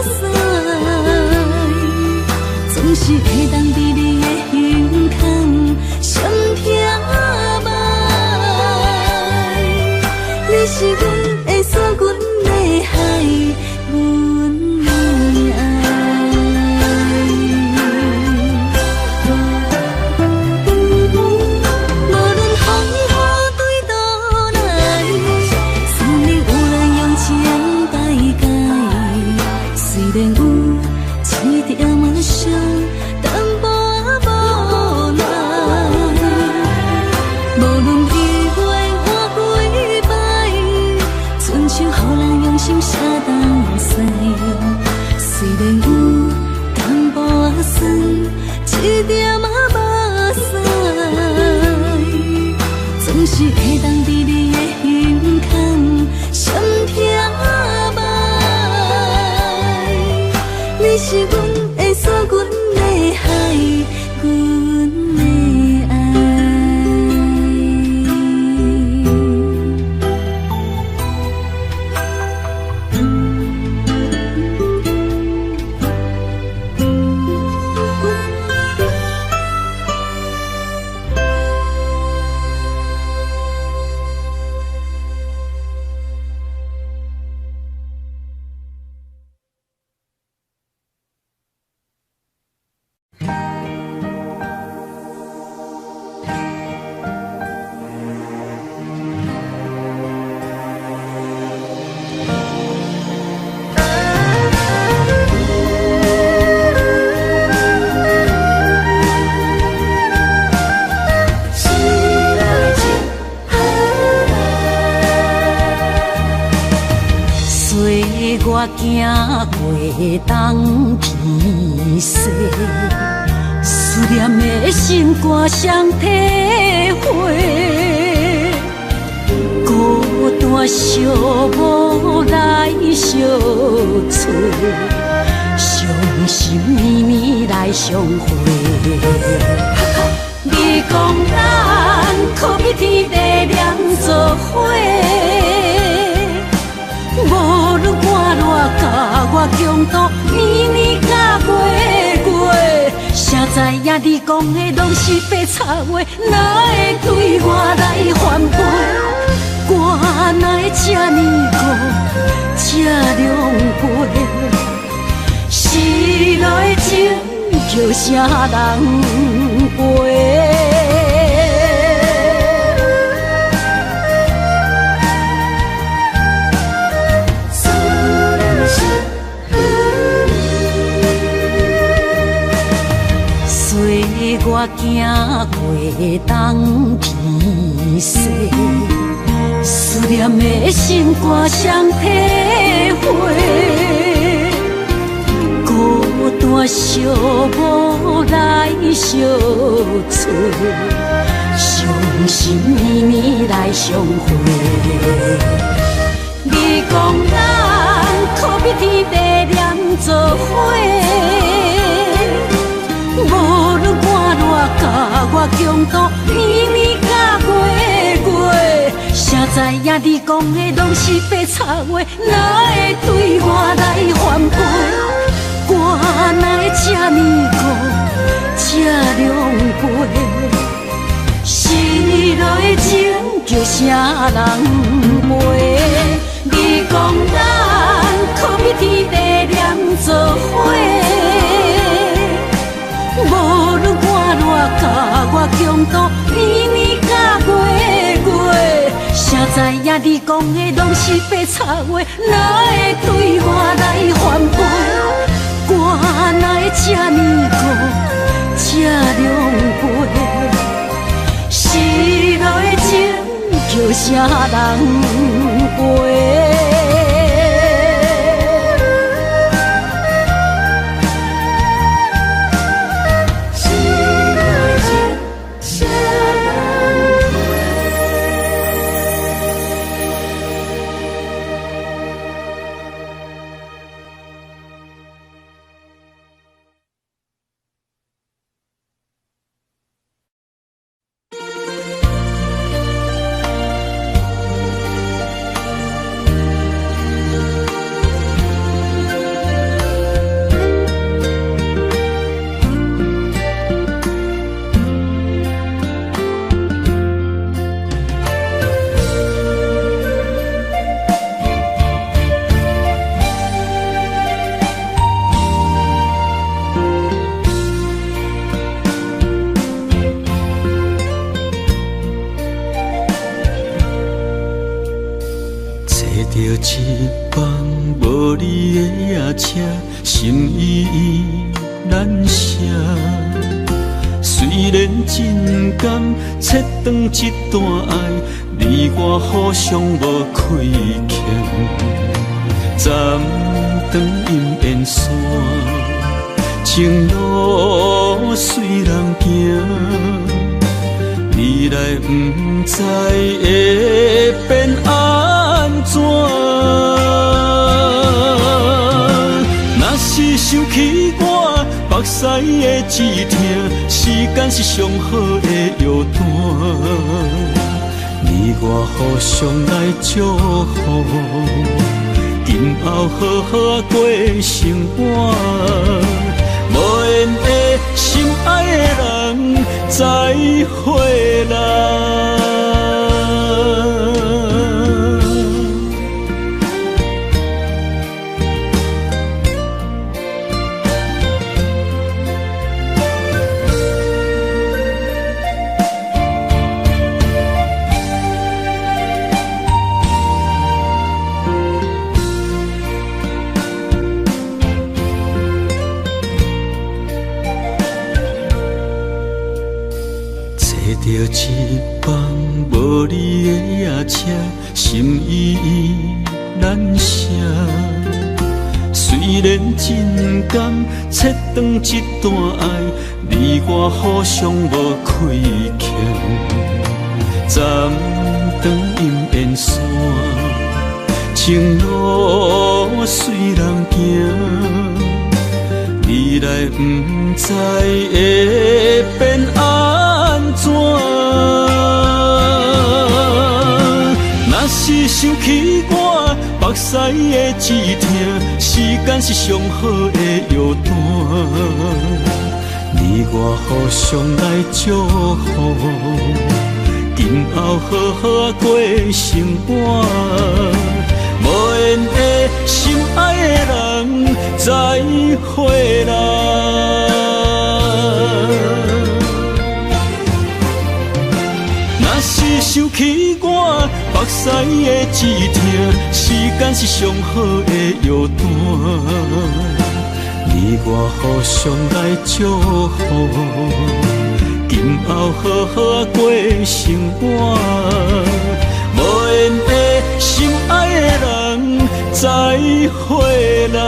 屎，总是会当伫你的胸腔闪听麦。你是阮的山，阮的海，阮的爱。无论风雨对倒来，生命有咱用情摆解。虽然有一点仔伤，淡薄仔无奈。无论意外换几摆，春秋予咱用心写东西。虽然有淡薄仔酸，一点仔目屎，总是会当伫你的胸腔闪听麦。你是阮的山，阮的海，阮的爱。我行过东天西，思念的心肝双体会，孤单寂寞来相找，伤心绵绵来相会。讲咱可比天地两做伙，无论寒热甲我强度，年年甲月月，谁知影你讲的拢是白插话，哪会对我来反背？我哪会这呢苦，这狼狽？是来情叫啥人陪？随我行月东天西，思念的心肝相体会。孤单寂寞来相随，伤心绵绵来相会。你讲咱可比天地两做伙，无论寒热甲我强度，年年甲月月，谁知影你讲的拢是白插话，哪会对我来反背？我哪会这呢苦，这狼狽？是来情叫啥人陪？你讲咱可比天地两做伙，无论寒热甲我强度，年年甲月月，谁知影你讲的拢是白插话，哪会对我来反背？我哪会这呢苦，这狼狽？是来情叫啥人陪？一帮无你的夜车，心依依难舍。虽然真甘，切断一段爱，你我互相无亏欠。暂断阴烟山，情路随人行。你来不知会变安怎？若是想起我目屎的止痛，时间是上好的药单。你我互相来祝福，今后好好过生活。无缘的心爱的人，再会啦。着一帮无你的夜车，心依依难舍。虽然真甘，切断一段爱，你我互相无亏欠。暂断阴烟山，情路随人行。你来不知会变安怎？想起我目屎的止痛，时间是上好的药单。你我互相来祝福，今后好好过生活。无缘的心爱的人，再会啦。若是想起我目屎的止痛，时间是上好的药单。你我互相来祝福，今后好好过生活。无缘的心爱的人，再会啦。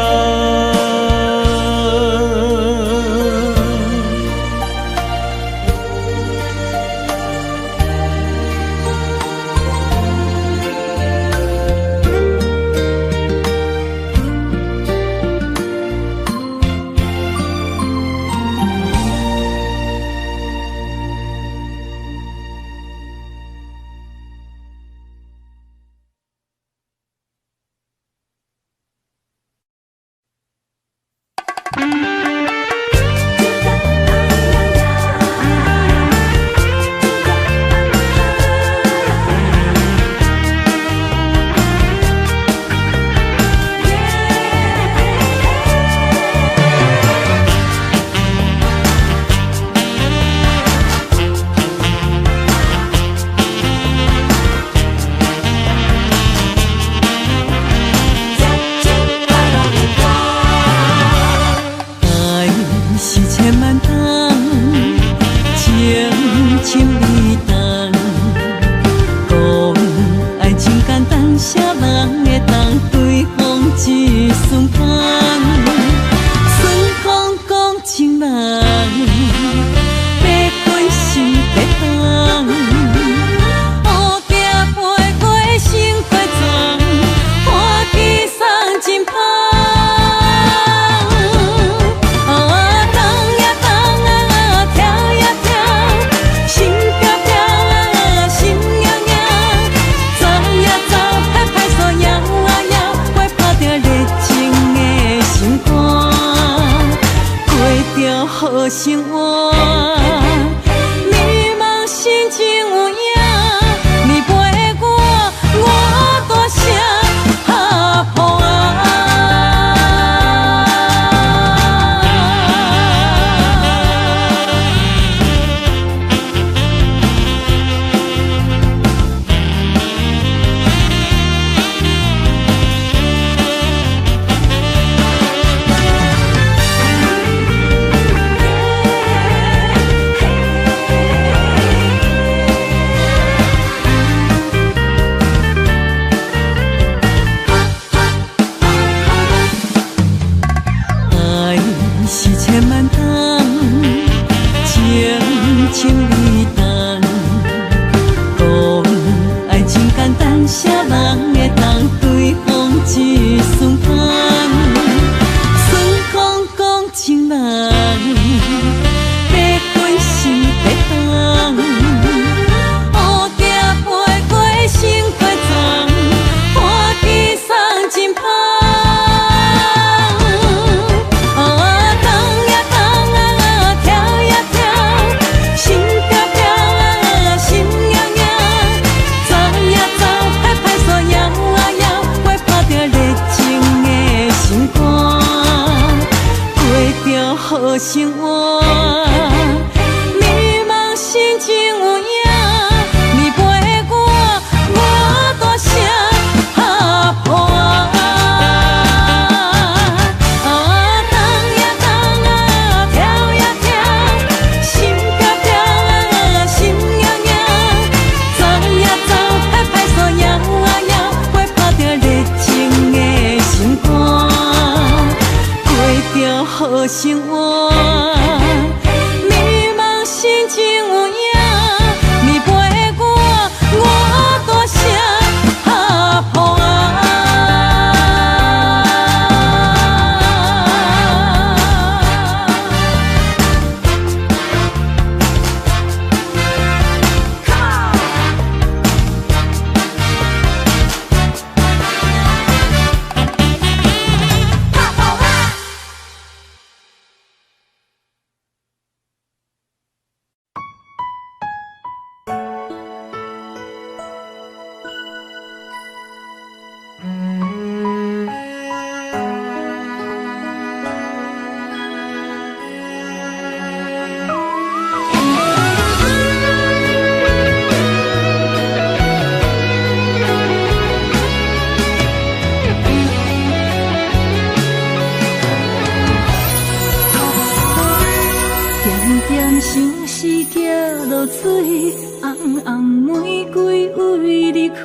落水，红红玫瑰为你开，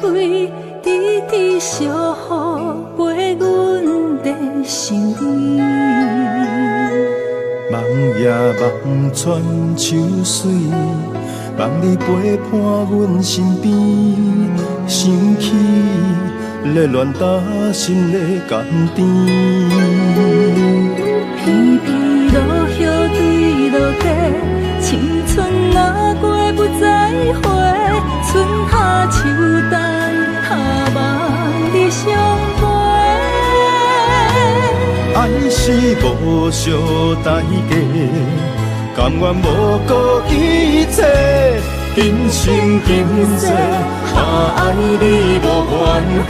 直直守护陪阮的心里。梦夜梦穿秋水，梦你陪伴阮身边，想起热恋打心的甘甜。片片落叶对落地，青春若过不再回，春夏秋冬盼望你相陪。爱是无相代价，甘愿无顾一切，今生今世，爱你无怨悔。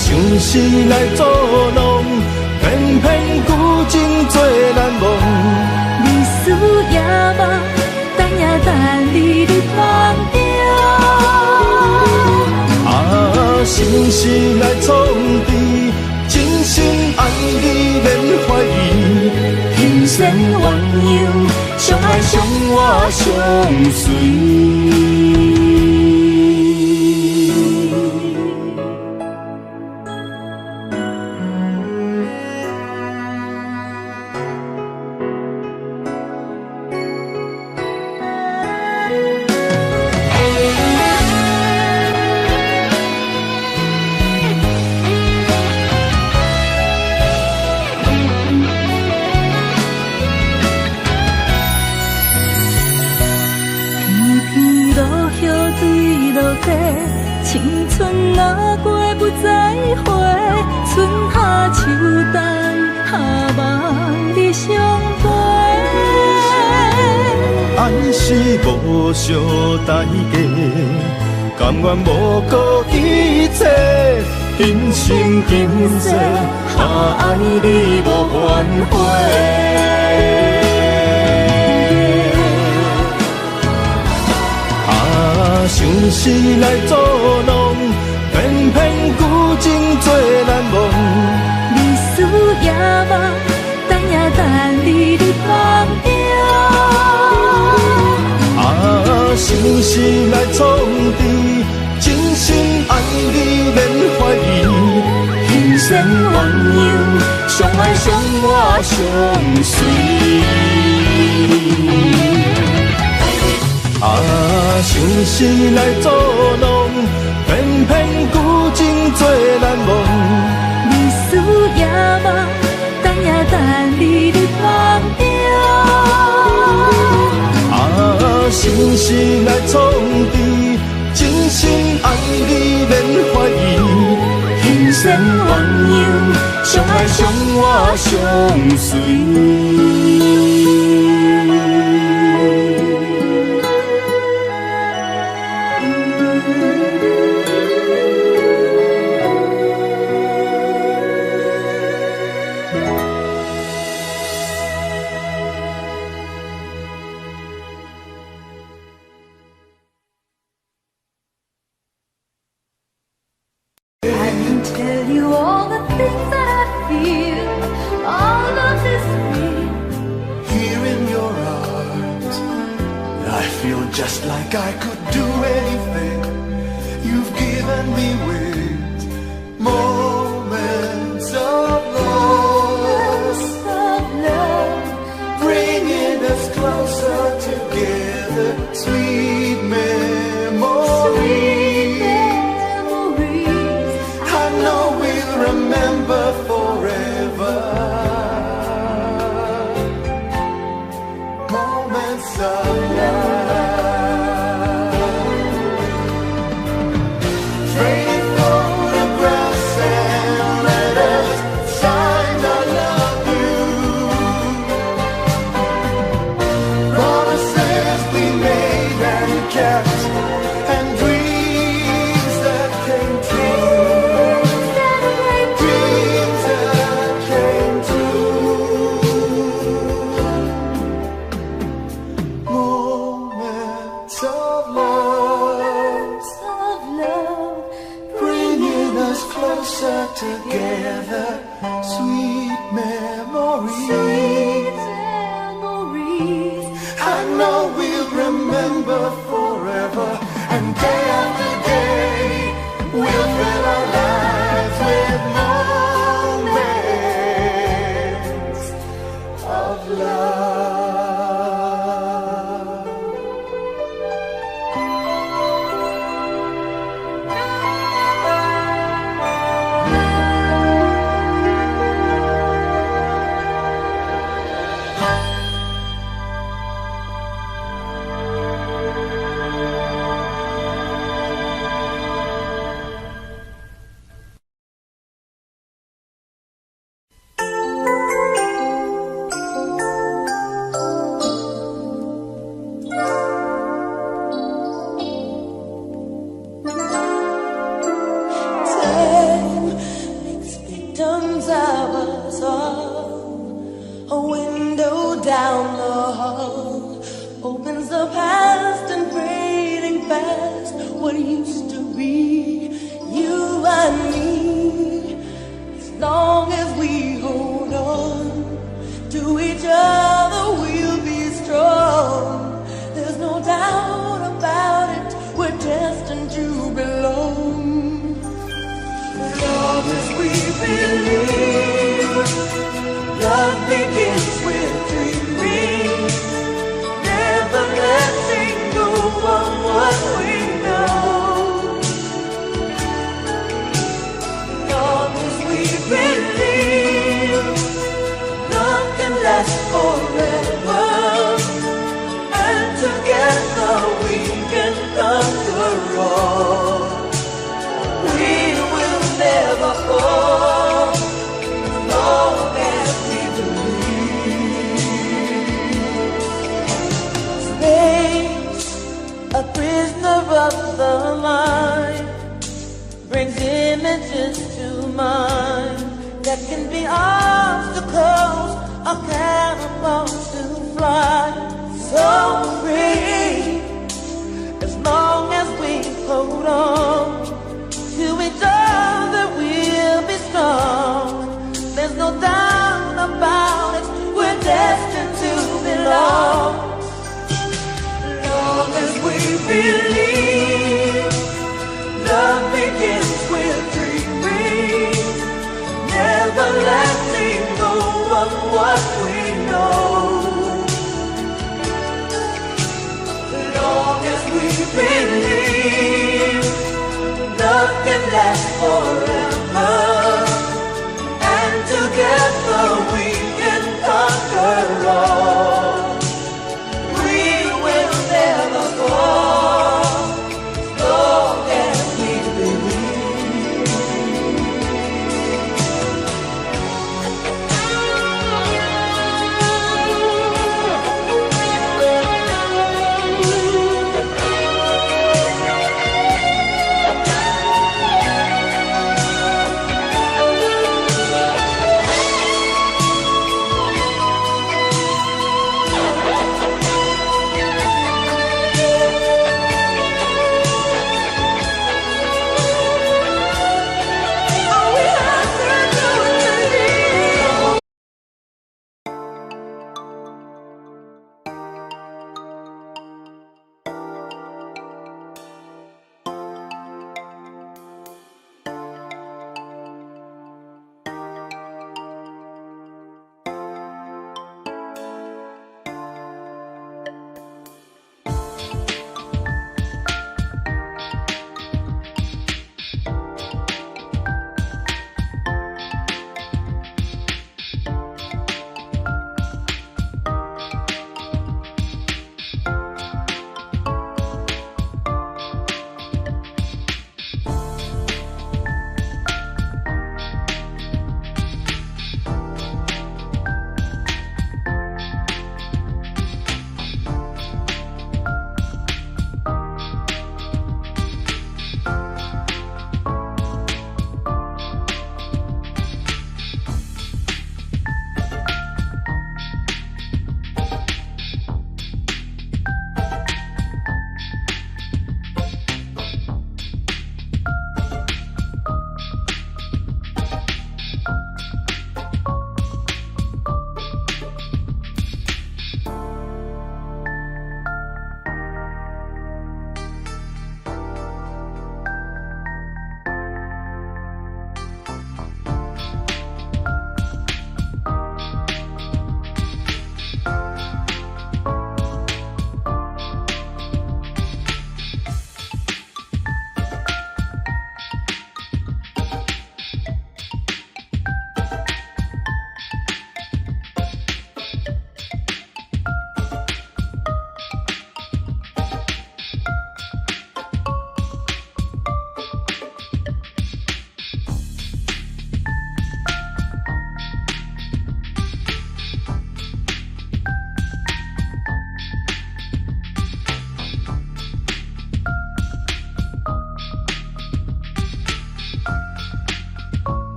相思来作弄，偏偏旧情做难忘。日思夜梦，等也等你入梦中。心事来创治，真心爱你免怀疑，天生鸳鸯，相爱相活相随。青春若过不再回，春夏秋冬盼望你相陪。爱是无相代价，甘愿无顾一切，今生今世，爱你无怨悔。相思来作弄，偏偏旧情做难忘。日思夜梦，等也等你入梦中。心事来创治，真心爱你免怀疑，天生鸳鸯，相爱相活相随。相思来作弄，偏偏旧情做难忘。日思夜梦，等也等你入梦中。心事来创治，真心爱你免怀疑，天生鸳鸯，相爱相活相随。Tell you all the things that I feel, all of this real. Here in your arms, I feel just like I could do anything. You've given me wings, moments of love, bringing us closer together, sweet memories. Remember forever moments of love. Pray for closer together. Sweet memories. I know we'll remember forever, and day after day we'll fill our lives with moments of love. Forever, and together we